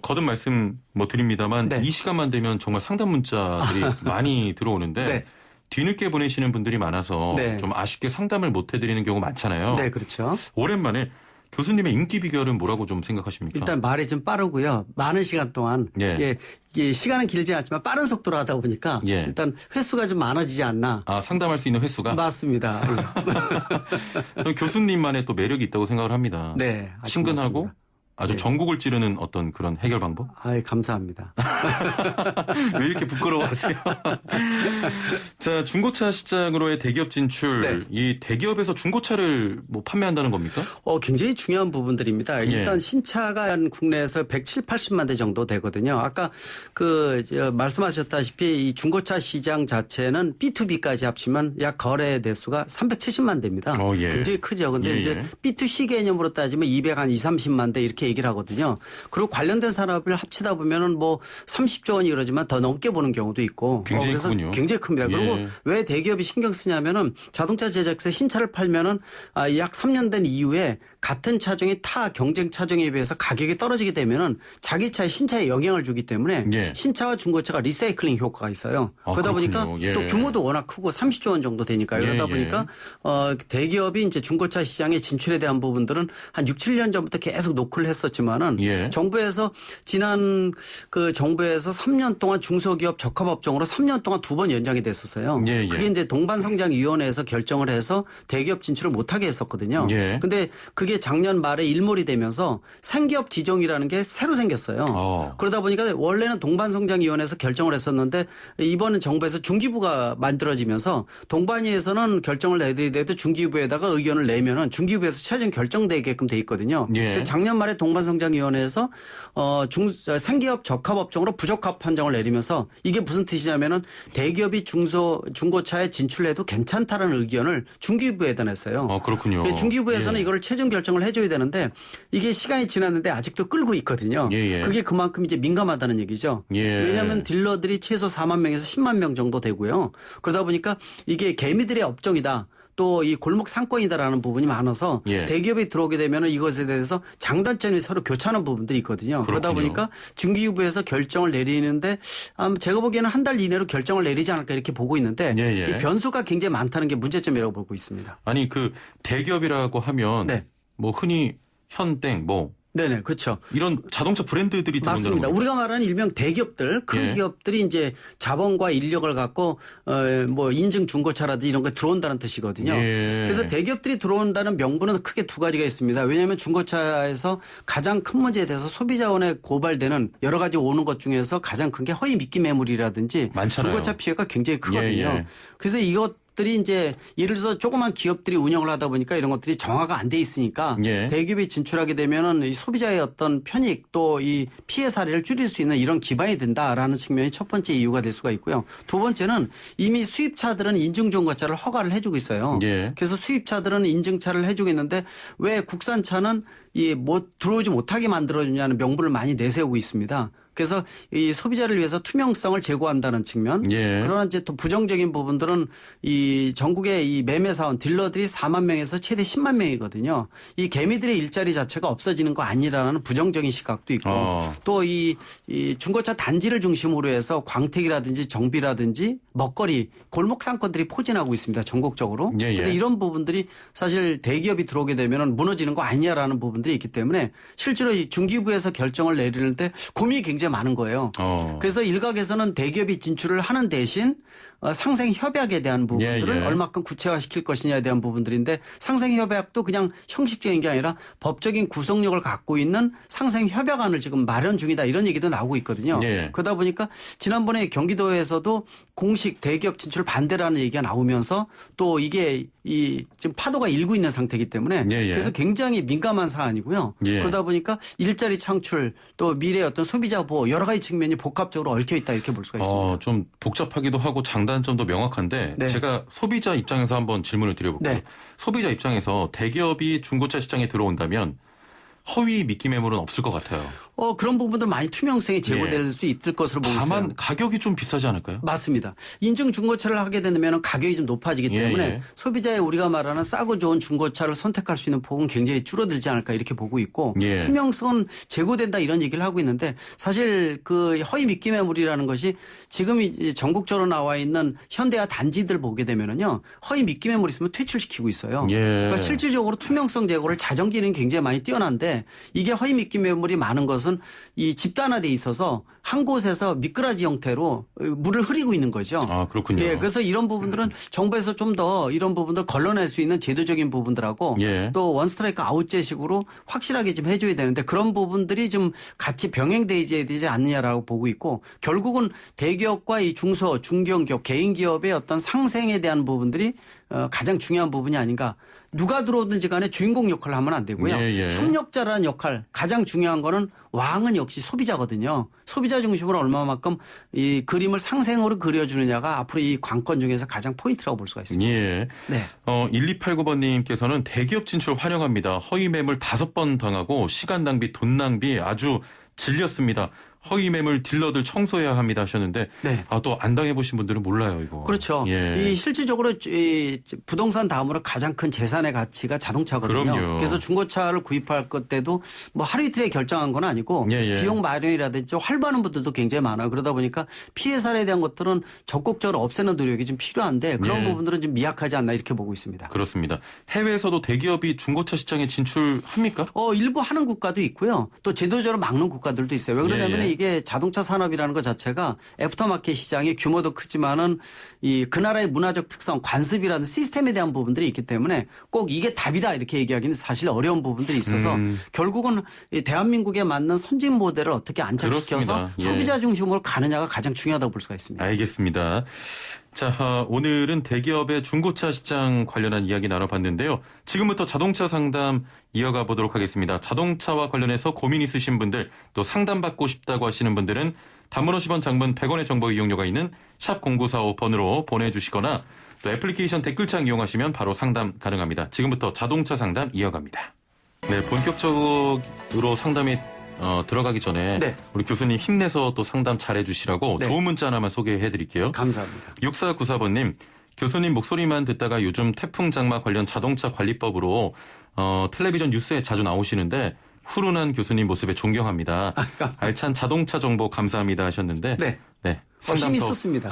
[SPEAKER 1] 거듭 말씀 드립니다만
[SPEAKER 4] 네.
[SPEAKER 1] 이 시간만 되면 정말 상담 문자들이 많이 들어오는데
[SPEAKER 4] 네.
[SPEAKER 1] 뒤늦게 보내시는 분들이 많아서
[SPEAKER 4] 네.
[SPEAKER 1] 좀 아쉽게 상담을 못 해드리는 경우가 많잖아요.
[SPEAKER 4] 네, 그렇죠.
[SPEAKER 1] 오랜만에 교수님의 인기 비결은 뭐라고 좀 생각하십니까?
[SPEAKER 4] 일단 말이 좀 빠르고요. 많은 시간 동안
[SPEAKER 1] 예.
[SPEAKER 4] 예, 시간은 길지 않지만 빠른 속도로 하다 보니까
[SPEAKER 1] 예.
[SPEAKER 4] 일단 횟수가 좀 많아지지 않나.
[SPEAKER 1] 아, 상담할 수 있는 횟수가?
[SPEAKER 4] 맞습니다.
[SPEAKER 1] 저는 교수님만의 또 매력이 있다고 생각을 합니다.
[SPEAKER 4] 네, 아주
[SPEAKER 1] 친근하고
[SPEAKER 4] 고맙습니다.
[SPEAKER 1] 아주
[SPEAKER 4] 네.
[SPEAKER 1] 전국을 찌르는 어떤 그런 해결 방법?
[SPEAKER 4] 아이, 감사합니다.
[SPEAKER 1] 왜 이렇게 부끄러워하세요? 자, 중고차 시장으로의 대기업 진출.
[SPEAKER 4] 네.
[SPEAKER 1] 이 대기업에서 중고차를 뭐 판매한다는 겁니까?
[SPEAKER 4] 굉장히 중요한 부분들입니다. 일단
[SPEAKER 1] 예.
[SPEAKER 4] 신차가 한 국내에서 170, 80만 대 정도 되거든요. 아까 말씀하셨다시피 이 중고차 시장 자체는 B2B까지 합치면 약 거래 대수가 370만 대입니다.
[SPEAKER 1] 예.
[SPEAKER 4] 굉장히 크죠. 근데
[SPEAKER 1] 예,
[SPEAKER 4] 이제 B2C 개념으로 따지면 230만 대 이렇게 얘기를 하거든요. 그리고 관련된 산업을 합치다 보면은 뭐 30조 원이 이러지만 더 넘게 보는 경우도 있고.
[SPEAKER 1] 굉장히
[SPEAKER 4] 그래서
[SPEAKER 1] 크군요.
[SPEAKER 4] 굉장히 큽니다. 그리고
[SPEAKER 1] 예.
[SPEAKER 4] 왜 대기업이 신경 쓰냐면은 자동차 제작사 신차를 팔면은 약 3년 된 이후에 같은 차종이 타 경쟁 차종에 비해서 가격이 떨어지게 되면은 자기 차에 신차에 영향을 주기 때문에
[SPEAKER 1] 예.
[SPEAKER 4] 신차와 중고차가 리사이클링 효과가 있어요.
[SPEAKER 1] 아,
[SPEAKER 4] 그러다 보니까
[SPEAKER 1] 그렇군요. 예.
[SPEAKER 4] 또 규모도 워낙 크고 30조 원 정도 되니까요.
[SPEAKER 1] 예,
[SPEAKER 4] 그러다
[SPEAKER 1] 예.
[SPEAKER 4] 보니까 대기업이 이제 중고차 시장에 진출에 대한 부분들은 한 6, 7년 전부터 계속 노크를 했었지만은
[SPEAKER 1] 예.
[SPEAKER 4] 정부에서 지난 정부에서 3년 동안 중소기업 적합업종으로 3년 동안 2번 연장이 됐었어요.
[SPEAKER 1] 예, 예.
[SPEAKER 4] 그게 이제 동반성장위원회에서 결정을 해서 대기업 진출을 못하게 했었거든요.
[SPEAKER 1] 예.
[SPEAKER 4] 근데 그게 작년 말에 일몰이 되면서 생기업 지정이라는 게 새로 생겼어요. 그러다 보니까 원래는 동반성장위원회에서 결정을 했었는데 이번은 정부에서 중기부가 만들어지면서 동반위에서는 결정을 내드리더라도 중기부에다가 의견을 내면은 중기부에서 최종 결정되게끔 돼 있거든요.
[SPEAKER 1] 예.
[SPEAKER 4] 작년 말에 동반성장위원회에서 생기업 적합업종으로 부적합 판정을 내리면서 이게 무슨 뜻이냐면은 대기업이 중고차에 진출해도 괜찮다라는 의견을 중기부에다 냈어요.
[SPEAKER 1] 그렇군요.
[SPEAKER 4] 중기부에서는
[SPEAKER 1] 예.
[SPEAKER 4] 이걸 최종 결정을 해줘야 되는데 이게 시간이 지났는데 아직도 끌고 있거든요.
[SPEAKER 1] 예.
[SPEAKER 4] 그게 그만큼 이제 민감하다는 얘기죠.
[SPEAKER 1] 예.
[SPEAKER 4] 왜냐하면 딜러들이 최소 4만 명에서 10만 명 정도 되고요. 그러다 보니까 이게 개미들의 업종이다. 또 이 골목 상권이다라는 부분이 많아서
[SPEAKER 1] 예.
[SPEAKER 4] 대기업이 들어오게 되면 이것에 대해서 장단점이 서로 교차하는 부분들이 있거든요. 그러다
[SPEAKER 1] 그렇군요.
[SPEAKER 4] 보니까 중기부에서 결정을 내리는데 제가 보기에는 한 달 이내로 결정을 내리지 않을까 이렇게 보고 있는데
[SPEAKER 1] 예.
[SPEAKER 4] 이 변수가 굉장히 많다는 게 문제점이라고 보고 있습니다.
[SPEAKER 1] 아니, 대기업이라고 하면
[SPEAKER 4] 네.
[SPEAKER 1] 뭐 흔히 현땡
[SPEAKER 4] 네네, 그렇죠.
[SPEAKER 1] 이런 자동차 브랜드들이 들어온다는
[SPEAKER 4] 맞습니다.
[SPEAKER 1] 겁니까?
[SPEAKER 4] 우리가 말하는 일명 대기업들, 큰
[SPEAKER 1] 예.
[SPEAKER 4] 기업들이 이제 자본과 인력을 갖고 뭐 인증 중고차라든지 이런 거 들어온다는 뜻이거든요.
[SPEAKER 1] 예.
[SPEAKER 4] 그래서 대기업들이 들어온다는 명분은 크게 두 가지가 있습니다. 왜냐하면 중고차에서 가장 큰 문제에 대해서 소비자원에 고발되는 여러 가지 오는 것 중에서 가장 큰 게 허위 미끼 매물이라든지
[SPEAKER 1] 많잖아요.
[SPEAKER 4] 중고차 피해가 굉장히 크거든요.
[SPEAKER 1] 예.
[SPEAKER 4] 그래서 이것 것들이 이제 예를 들어서 조그만 기업들이 운영을 하다 보니까 이런 것들이 정화가 안 돼 있으니까
[SPEAKER 1] 예.
[SPEAKER 4] 대기업이 진출하게 되면은 이 소비자의 어떤 편익 또 이 피해 사례를 줄일 수 있는 이런 기반이 된다라는 측면이 첫 번째 이유가 될 수가 있고요. 두 번째는 이미 수입차들은 인증중고차를 허가를 해주고 있어요.
[SPEAKER 1] 예.
[SPEAKER 4] 그래서 수입차들은 인증차를 해주고 있는데 왜 국산차는 들어오지 못하게 만들어주냐는 명분을 많이 내세우고 있습니다. 그래서 이 소비자를 위해서 투명성을 제고한다는 측면.
[SPEAKER 1] 예.
[SPEAKER 4] 그러나 이제 또 부정적인 부분들은 이 전국의 이 매매사원 딜러들이 4만 명에서 최대 10만 명이거든요. 이 개미들의 일자리 자체가 없어지는 거 아니라는 부정적인 시각도 있고 또 이 중고차 단지를 중심으로 해서 광택이라든지 정비라든지 먹거리 골목 상권들이 포진하고 있습니다. 전국적으로.
[SPEAKER 1] 예.
[SPEAKER 4] 근데 이런 부분들이 사실 대기업이 들어오게 되면 무너지는 거 아니냐라는 부분들이 있기 때문에 실제로 이 중기부에서 결정을 내릴 때 고민이 굉장히 많은 거예요. 그래서 일각에서는 대기업이 진출을 하는 대신 상생 협약에 대한 부분들을 얼마큼 구체화시킬 것이냐에 대한 부분들인데 상생 협약도 그냥 형식적인 게 아니라 법적인 구속력을 갖고 있는 상생 협약안을 지금 마련 중이다 이런 얘기도 나오고 있거든요. 그러다 보니까 지난번에 경기도에서도 공식 대기업 진출 반대라는 얘기가 나오면서 또 이게 지금 파도가 일고 있는 상태이기 때문에 그래서 굉장히 민감한 사안이고요. 그러다 보니까 일자리 창출 또 미래의 어떤 소비자 보호 여러 가지 측면이 복합적으로 얽혀 있다 이렇게 볼 수가 있습니다.
[SPEAKER 1] 좀 복잡하기도 하고 장단점도 명확한데 제가 소비자 입장에서 한번 질문을 드려볼게요. 소비자 입장에서 대기업이 중고차 시장에 들어온다면 허위 미끼 매물은 없을 것 같아요.
[SPEAKER 4] 그런 부분들 많이 투명성이 제고될 수 있을 것으로 보고 있어요.
[SPEAKER 1] 다만 가격이 좀 비싸지 않을까요?
[SPEAKER 4] 맞습니다. 인증 중고차를 하게 되면 가격이 좀 높아지기 때문에 소비자의 우리가 말하는 싸고 좋은 중고차를 선택할 수 있는 폭은 굉장히 줄어들지 않을까 이렇게 보고 있고 투명성은 제고된다 이런 얘기를 하고 있는데 사실 그 허위 미끼 매물이라는 것이 지금 전국적으로 나와 있는 현대화 단지들 보게 되면은요 허위 미끼 매물이 있으면 퇴출시키고 있어요. 그러니까 실질적으로 투명성 제고를 자정 기능이 굉장히 많이 뛰어난데 이게 허위 미끼 매물이 많은 것은 이 집단화돼 있어서 한 곳에서 미꾸라지 형태로 물을 흐리고 있는 거죠.
[SPEAKER 1] 그렇군요.
[SPEAKER 4] 그래서 이런 부분들은 정부에서 좀 더 이런 부분들 걸러낼 수 있는 제도적인 부분들하고 또 원스트라이크 아웃제식으로 확실하게 좀 해줘야 되는데 그런 부분들이 좀 같이 병행되어야 되지 않느냐라고 보고 있고 결국은 대기업과 이 중소, 중견기업, 개인기업의 어떤 상생에 대한 부분들이 가장 중요한 부분이 아닌가. 누가 들어오든지 간에 주인공 역할을 하면 안 되고요. 협력자라는 역할 가장 중요한 거는 왕은 역시 소비자거든요. 소비자 중심으로 얼마만큼 이 그림을 상생으로 그려주느냐가 앞으로 이 관건 중에서 가장 포인트라고 볼 수가 있습니다.
[SPEAKER 1] 1289번님께서는 대기업 진출 환영합니다. 허위 매물 5번 당하고 시간 낭비, 돈 낭비 아주 질렸습니다. 허위 매물 딜러들 청소해야 합니다 하셨는데 또 안 당해보신 분들은 몰라요 이거.
[SPEAKER 4] 그렇죠. 이 실질적으로 이 부동산 다음으로 가장 큰 재산의 가치가 자동차거든요.
[SPEAKER 1] 그럼요.
[SPEAKER 4] 그래서 중고차를 구입할 것 때도 뭐 하루 이틀에 결정한 건 아니고 비용 마련이라든지 활보하는 분들도 굉장히 많아요. 그러다 보니까 피해 사례에 대한 것들은 적극적으로 없애는 노력이 좀 필요한데 그런 부분들은 좀 미약하지 않나 이렇게 보고 있습니다.
[SPEAKER 1] 그렇습니다. 해외에서도 대기업이 중고차 시장에 진출합니까?
[SPEAKER 4] 일부 하는 국가도 있고요. 또 제도적으로 막는 국가들도 있어요. 왜 그러냐면 이게 자동차 산업이라는 것 자체가 애프터마켓 시장의 규모도 크지만은 그 나라의 문화적 특성, 관습이라는 시스템에 대한 부분들이 있기 때문에 꼭 이게 답이다 이렇게 얘기하기는 사실 어려운 부분들이 있어서 결국은 대한민국에 맞는 선진 모델을 어떻게 안착시켜서 소비자 중심으로 가느냐가 가장 중요하다고 볼 수가 있습니다.
[SPEAKER 1] 알겠습니다. 자, 오늘은 대기업의 중고차 시장 관련한 이야기 나눠봤는데요. 지금부터 자동차 상담 이어가 보도록 하겠습니다. 자동차와 관련해서 고민 있으신 분들 또 상담받고 싶다고 하시는 분들은 단문 50원 장문 100원의 정보 이용료가 있는 샵 0945번으로 보내주시거나 또 애플리케이션 댓글창 이용하시면 바로 상담 가능합니다. 지금부터 자동차 상담 이어갑니다. 네, 본격적으로 상담이 들어가기 전에 우리 교수님 힘내서 또 상담 잘해주시라고 좋은 문자 하나만 소개해드릴게요.
[SPEAKER 4] 감사합니다.
[SPEAKER 1] 6494번님, 교수님 목소리만 듣다가 요즘 태풍 장마 관련 자동차 관리법으로 텔레비전 뉴스에 자주 나오시는데 훈훈한 교수님 모습에 존경합니다. 알찬 자동차 정보 감사합니다 하셨는데 상담
[SPEAKER 4] 힘이 있었습니다.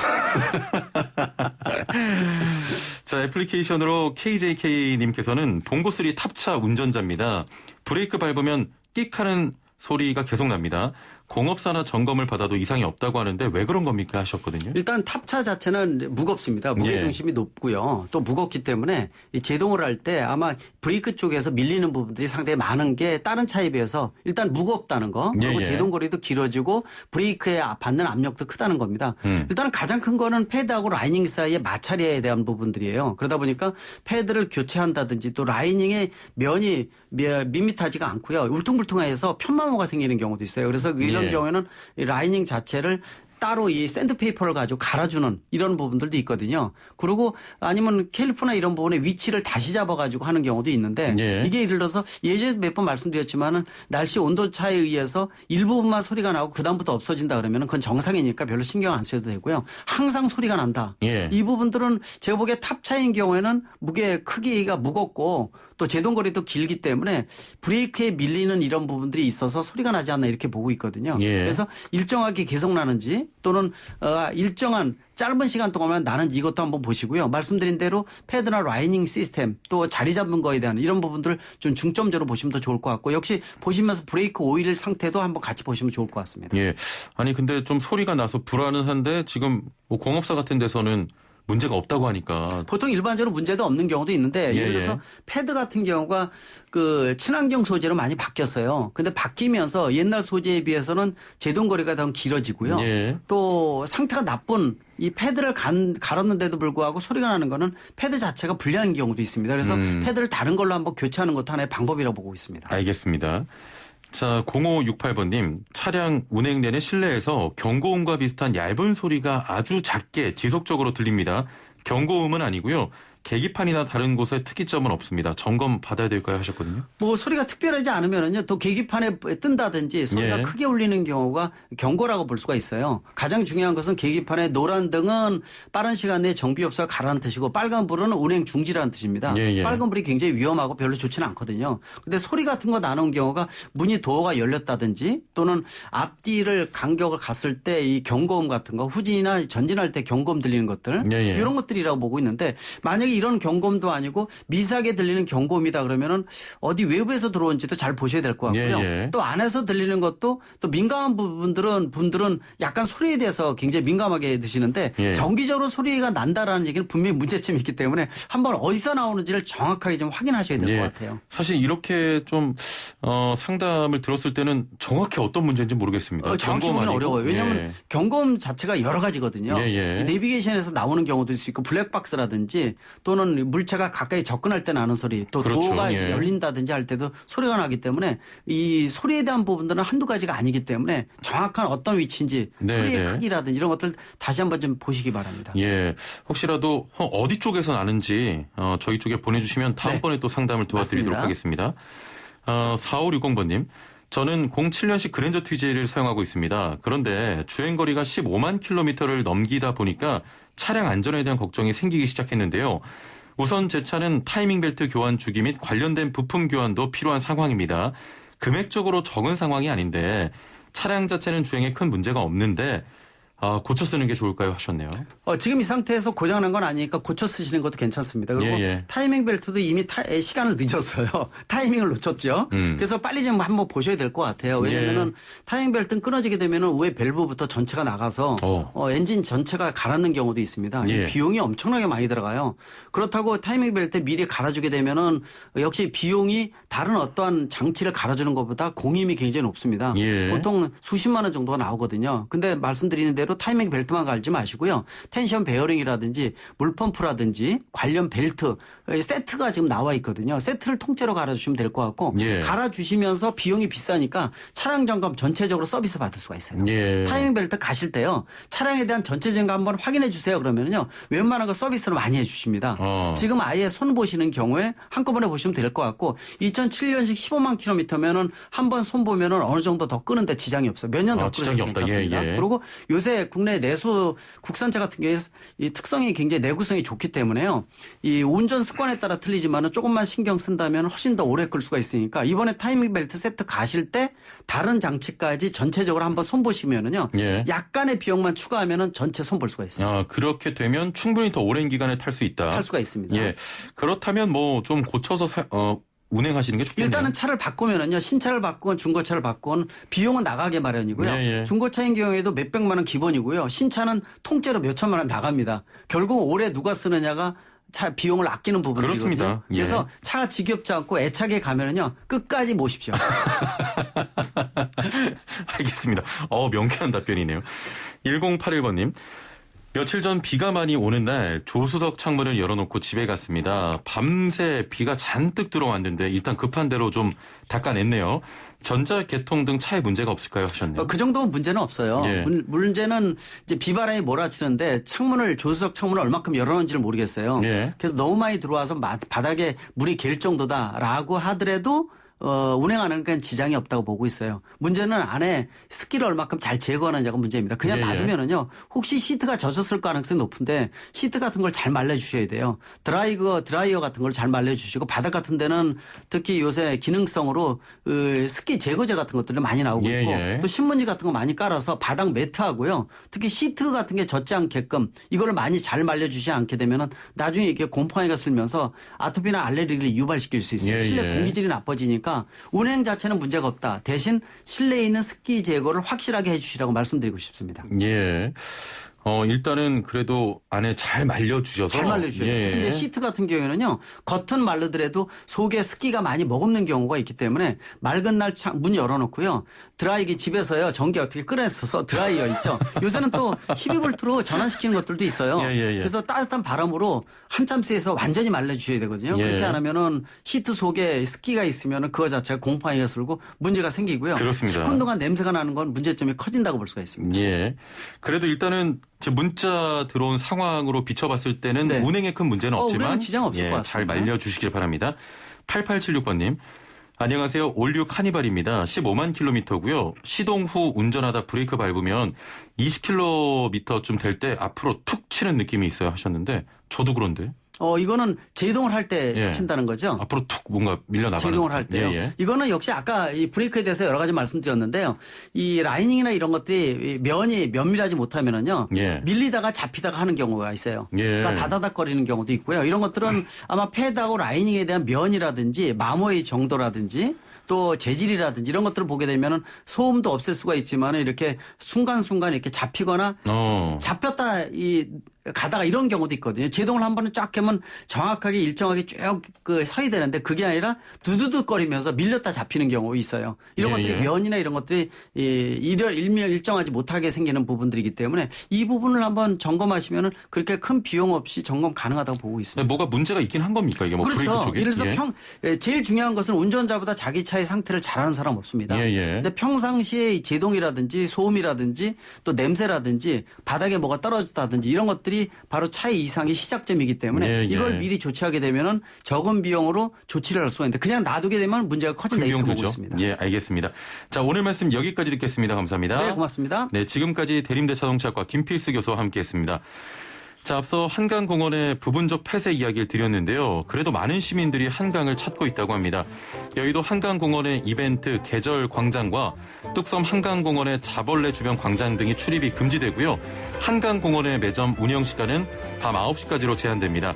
[SPEAKER 1] 자, 애플리케이션으로 KJK님께서는 봉고3 탑차 운전자입니다. 브레이크 밟으면 끽 하는 소리가 계속 납니다. 공업사나 점검을 받아도 이상이 없다고 하는데 왜 그런 겁니까 하셨거든요.
[SPEAKER 4] 일단 탑차 자체는 무겁습니다. 무게중심이 높고요. 또 무겁기 때문에 이 제동을 할 때 아마 브레이크 쪽에서 밀리는 부분들이 상당히 많은 게 다른 차에 비해서 일단 무겁다는 거, 그리고 제동거리도 길어지고 브레이크에 받는 압력도 크다는 겁니다. 일단 가장 큰 거는 패드하고 라이닝 사이의 마찰에 대한 부분들이에요. 그러다 보니까 패드를 교체한다든지 또 라이닝의 면이 밋밋하지가 않고요. 울퉁불퉁해서 편마모가 생기는 경우도 있어요. 그래서 이런 경우에는 이 라이닝 자체를 따로 이 샌드페이퍼를 가지고 갈아주는 이런 부분들도 있거든요. 그리고 아니면 캘리퍼나 이런 부분의 위치를 다시 잡아가지고 하는 경우도 있는데 이게 예를 들어서 예전에 몇 번 말씀드렸지만은 날씨 온도차에 의해서 일부분만 소리가 나고 그다음부터 없어진다 그러면은 그건 정상이니까 별로 신경 안 써도 되고요. 항상 소리가 난다. 이 부분들은 제가 보기에 탑차인 경우에는 무게 크기가 무겁고 또 제동거리도 길기 때문에 브레이크에 밀리는 이런 부분들이 있어서 소리가 나지 않나 이렇게 보고 있거든요. 그래서 일정하게 계속 나는지 또는 일정한 짧은 시간 동안만 나는지 이것도 한번 보시고요. 말씀드린 대로 패드나 라이닝 시스템 또 자리 잡는 거에 대한 이런 부분들을 좀 중점적으로 보시면 더 좋을 것 같고 역시 보시면서 브레이크 오일 상태도 한번 같이 보시면 좋을 것 같습니다.
[SPEAKER 1] 예. 아니 근데 좀 소리가 나서 불안한데 지금 뭐 공업사 같은 데서는 문제가 없다고 하니까.
[SPEAKER 4] 보통 일반적으로 문제도 없는 경우도 있는데 예를 들어서 패드 같은 경우가 그 친환경 소재로 많이 바뀌었어요. 근데 바뀌면서 옛날 소재에 비해서는 제동거리가 더 길어지고요. 또 상태가 나쁜 이 패드를 갈았는데도 불구하고 소리가 나는 거는 패드 자체가 불량인 경우도 있습니다. 그래서 패드를 다른 걸로 한번 교체하는 것도 하나의 방법이라고 보고 있습니다.
[SPEAKER 1] 알겠습니다. 자, 0568번님, 차량 운행 내내 실내에서 경고음과 비슷한 얇은 소리가 아주 작게 지속적으로 들립니다. 경고음은 아니고요. 계기판이나 다른 곳에 특이점은 없습니다. 점검 받아야 될까요? 하셨거든요.
[SPEAKER 4] 뭐 소리가 특별하지 않으면은요, 또 계기판에 뜬다든지 소리가 크게 울리는 경우가 경고라고 볼 수가 있어요. 가장 중요한 것은 계기판에 노란 등은 빠른 시간 내에 정비 없어가 가라는 뜻이고 빨간 불은 운행 중지라는 뜻입니다. 빨간 불이 굉장히 위험하고 별로 좋지는 않거든요. 근데 소리 같은 거 나는 경우가 문이 도어가 열렸다든지 또는 앞뒤를 간격을 갔을 때 이 경고음 같은 거 후진이나 전진할 때 경고음 들리는 것들 이런 것들이라고 보고 있는데 만약에 이런 경고음도 아니고 미세하게 들리는 경고음이다 그러면은 어디 외부에서 들어온지도 잘 보셔야 될 것 같고요. 또 안에서 들리는 것도 또 민감한 분들은 약간 소리에 대해서 굉장히 민감하게 드시는데 정기적으로 소리가 난다라는 얘기는 분명히 문제점이 있기 때문에 한번 어디서 나오는지를 정확하게 좀 확인하셔야 될 것 같아요.
[SPEAKER 1] 사실 이렇게 좀 상담을 들었을 때는 정확히 어떤 문제인지 모르겠습니다.
[SPEAKER 4] 정확히 보기는 어려워요. 왜냐하면 경고음 자체가 여러 가지거든요. 이 내비게이션에서 나오는 경우도 있을 수 있고 블랙박스라든지 또는 물체가 가까이 접근할 때 나는 소리 또 도어가 열린다든지 할 때도 소리가 나기 때문에 이 소리에 대한 부분들은 한두 가지가 아니기 때문에 정확한 어떤 위치인지 소리의 크기라든지 이런 것들 다시 한번 좀 보시기 바랍니다.
[SPEAKER 1] 혹시라도 어디 쪽에서 나는지 저희 쪽에 보내주시면 다음번에 또 상담을 도와드리도록 하겠습니다. 4560번님. 저는 07년식 그랜저 TJ를 사용하고 있습니다. 그런데 주행거리가 15만 킬로미터를 넘기다 보니까 차량 안전에 대한 걱정이 생기기 시작했는데요. 우선 제 차는 타이밍 벨트 교환 주기 및 관련된 부품 교환도 필요한 상황입니다. 금액적으로 적은 상황이 아닌데 차량 자체는 주행에 큰 문제가 없는데 고쳐 쓰는 게 좋을까요? 하셨네요.
[SPEAKER 4] 지금 이 상태에서 고장난 건 아니니까 고쳐 쓰시는 것도 괜찮습니다. 그리고 타이밍 벨트도 이미 시간을 늦었어요. 타이밍을 놓쳤죠. 그래서 빨리 좀 한번 보셔야 될 것 같아요. 왜냐하면 타이밍 벨트는 끊어지게 되면 우회 밸브부터 전체가 나가서 엔진 전체가 갈아는 경우도 있습니다. 비용이 엄청나게 많이 들어가요. 그렇다고 타이밍 벨트 미리 갈아주게 되면은 역시 비용이 다른 어떠한 장치를 갈아주는 것보다 공임이 굉장히 높습니다. 보통 수십만 원 정도가 나오거든요. 근데 말씀드리는 대로 타이밍 벨트만 갈지 마시고요. 텐션 베어링이라든지 물펌프라든지 관련 벨트 세트가 지금 나와 있거든요. 세트를 통째로 갈아주시면 될 것 같고 갈아주시면서 비용이 비싸니까 차량 점검 전체적으로 서비스 받을 수가 있어요. 타이밍 벨트 가실 때요. 차량에 대한 전체 점검 한번 확인해 주세요. 그러면요. 웬만한 거 서비스를 많이 해주십니다. 지금 아예 손 보시는 경우에 한꺼번에 보시면 될 것 같고 2007년식 15만 킬로미터면은 한번 손 보면은 어느 정도 더 끄는데 지장이 없어요. 몇 년 더 끄셔도 괜찮습니다. 그리고 요새 국내 내수 국산차 같은 경우에 이 특성이 굉장히 내구성이 좋기 때문에요. 이 운전 습관에 따라 틀리지만은 조금만 신경 쓴다면 훨씬 더 오래 끌 수가 있으니까 이번에 타이밍 벨트 세트 가실 때 다른 장치까지 전체적으로 한번 손보시면은요. 약간의 비용만 추가하면은 전체 손볼 수가 있습니다.
[SPEAKER 1] 그렇게 되면 충분히 더 오랜 기간에 탈 수 있다.
[SPEAKER 4] 탈 수가 있습니다.
[SPEAKER 1] 그렇다면 뭐 좀 고쳐서 운행하시는 게 좋겠네요.
[SPEAKER 4] 일단은 차를 바꾸면은요, 신차를 바꾸건 중고차를 바꾸건 비용은 나가게 마련이고요.
[SPEAKER 1] 예, 예.
[SPEAKER 4] 중고차인 경우에도 몇백만 원 기본이고요. 신차는 통째로 몇천만 원 나갑니다. 결국 올해 누가 쓰느냐가 차 비용을 아끼는 부분이거든요.
[SPEAKER 1] 그렇습니다. 예.
[SPEAKER 4] 그래서 차가 지겹지 않고 애착에 가면은요, 끝까지 모십시오.
[SPEAKER 1] 알겠습니다. 명쾌한 답변이네요. 1081번님. 며칠 전 비가 많이 오는 날 조수석 창문을 열어놓고 집에 갔습니다. 밤새 비가 잔뜩 들어왔는데 일단 급한 대로 좀 닦아냈네요. 전자개통 등 차에 문제가 없을까요? 하셨네요.
[SPEAKER 4] 그 정도면 문제는 없어요.
[SPEAKER 1] 예.
[SPEAKER 4] 문제는 이제 비바람이 몰아치는데 조수석 창문을 얼마큼 열어놓은지를 모르겠어요.
[SPEAKER 1] 예.
[SPEAKER 4] 그래서 너무 많이 들어와서 바닥에 물이 갤 정도다라고 하더라도 운행하는 건 지장이 없다고 보고 있어요. 문제는 안에 습기를 얼마큼 잘 제거하느냐가 문제입니다. 그냥
[SPEAKER 1] 예, 예.
[SPEAKER 4] 놔두면은요, 혹시 시트가 젖었을 가능성이 높은데 시트 같은 걸 잘 말려주셔야 돼요. 드라이어 같은 걸 잘 말려주시고 바닥 같은 데는 특히 요새 기능성으로 습기 제거제 같은 것들이 많이 나오고
[SPEAKER 1] 예,
[SPEAKER 4] 있고
[SPEAKER 1] 예.
[SPEAKER 4] 또 신문지 같은 거 많이 깔아서 바닥 매트하고요. 특히 시트 같은 게 젖지 않게끔 이거를 많이 잘 말려주지 않게 되면은 나중에 이게 곰팡이가 슬면서 아토피나 알레르기를 유발시킬 수 있어요.
[SPEAKER 1] 예,
[SPEAKER 4] 실내
[SPEAKER 1] 예.
[SPEAKER 4] 공기질이 나빠지니까 운행 자체는 문제가 없다. 대신 실내에 있는 습기 제거를 확실하게 해주시라고 말씀드리고 싶습니다.
[SPEAKER 1] 예. 일단은 그래도 안에 잘 말려주셔서.
[SPEAKER 4] 잘 말려주셔야 돼요.
[SPEAKER 1] 예.
[SPEAKER 4] 특히 이제 시트 같은 경우에는요, 겉은 마르더라도 속에 습기가 많이 머금는 경우가 있기 때문에 맑은 날 문 열어놓고요. 드라이기 집에서요, 전기 어떻게 끓여서 드라이어 있죠. 요새는 또 12V로 전환시키는 것들도 있어요.
[SPEAKER 1] 예, 예, 예.
[SPEAKER 4] 그래서 따뜻한 바람으로 한참 쐬서 완전히 말려주셔야 되거든요.
[SPEAKER 1] 예.
[SPEAKER 4] 그렇게 안 하면은 시트 속에 습기가 있으면은 그거 자체가 곰팡이가 슬고 문제가 생기고요.
[SPEAKER 1] 그렇습니다.
[SPEAKER 4] 10분 동안 냄새가 나는 건 문제점이 커진다고 볼 수가 있습니다.
[SPEAKER 1] 예. 그래도 일단은 제 문자 들어온 상황으로 비춰봤을 때는
[SPEAKER 4] 네.
[SPEAKER 1] 운행에 큰 문제는 없지만
[SPEAKER 4] 운행은 지장 없을 것
[SPEAKER 1] 잘
[SPEAKER 4] 같습니다.
[SPEAKER 1] 말려주시길 바랍니다. 8876번님. 안녕하세요. 올류 카니발입니다. 15만 킬로미터고요. 시동 후 운전하다 브레이크 밟으면 20km 될 때 앞으로 툭 치는 느낌이 있어요 하셨는데 저도 그런데.
[SPEAKER 4] 이거는 제동을 할 때
[SPEAKER 1] 예.
[SPEAKER 4] 붙인다는 거죠.
[SPEAKER 1] 앞으로 툭 뭔가 밀려나가는.
[SPEAKER 4] 제동을 할 때요.
[SPEAKER 1] 예, 예.
[SPEAKER 4] 이거는 역시 아까 이 브레이크에 대해서 여러 가지 말씀드렸는데요. 이 라이닝이나 이런 것들이 면이 면밀하지 못하면은요.
[SPEAKER 1] 예.
[SPEAKER 4] 밀리다가 잡히다가 하는 경우가 있어요.
[SPEAKER 1] 예.
[SPEAKER 4] 그러니까 다다닥거리는 경우도 있고요. 이런 것들은 아마 패드하고 라이닝에 대한 면이라든지 마모의 정도라든지 또 재질이라든지 이런 것들을 보게 되면은 소음도 없앨 수가 있지만 이렇게 순간순간 이렇게 잡히거나 잡혔다 가다가 이런 경우도 있거든요. 제동을 한 번은 쫙 하면 정확하게 일정하게 쭉 서야 되는데 그게 아니라 두두둑거리면서 밀렸다 잡히는 경우 있어요. 이런
[SPEAKER 1] 예,
[SPEAKER 4] 것들이
[SPEAKER 1] 예.
[SPEAKER 4] 면이나 이런 것들이 일정하지 못하게 생기는 부분들이기 때문에 이 부분을 한번 점검하시면은 그렇게 큰 비용 없이 점검 가능하다고 보고 있습니다.
[SPEAKER 1] 뭐가 문제가 있긴 한 겁니까? 이게 뭐 브레이크
[SPEAKER 4] 그렇죠.
[SPEAKER 1] 쪽에?
[SPEAKER 4] 예를 들어서
[SPEAKER 1] 예.
[SPEAKER 4] 제일 중요한 것은 운전자보다 자기 차의 상태를 잘 아는 사람 없습니다.
[SPEAKER 1] 예, 예.
[SPEAKER 4] 근데 평상시에 이 제동이라든지 소음이라든지 또 냄새라든지 바닥에 뭐가 떨어졌다든지 이런 것들이 바로 차의 이상의 시작점이기 때문에
[SPEAKER 1] 예, 예.
[SPEAKER 4] 이걸 미리 조치하게 되면은 적은 비용으로 조치를 할 수가 있는데 그냥 놔두게 되면 문제가 커진다 이렇게 보고 있습니다.
[SPEAKER 1] 예, 알겠습니다. 자, 오늘 말씀 여기까지 듣겠습니다. 감사합니다.
[SPEAKER 4] 네, 고맙습니다.
[SPEAKER 1] 네, 지금까지 대림대 자동차과 김필수 교수와 함께했습니다. 자, 앞서 한강공원의 부분적 폐쇄 이야기를 드렸는데요. 그래도 많은 시민들이 한강을 찾고 있다고 합니다. 여의도 한강공원의 이벤트 계절 광장과 뚝섬 한강공원의 자벌레 주변 광장 등이 출입이 금지되고요. 한강공원의 매점 운영 시간은 밤 9시까지로 제한됩니다.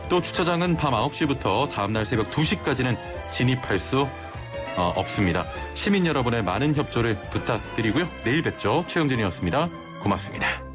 [SPEAKER 1] 또 주차장은 밤 9시부터 다음날 새벽 2시까지는 진입할 수 없습니다. 시민 여러분의 많은 협조를 부탁드리고요. 내일 뵙죠. 최영진이었습니다. 고맙습니다.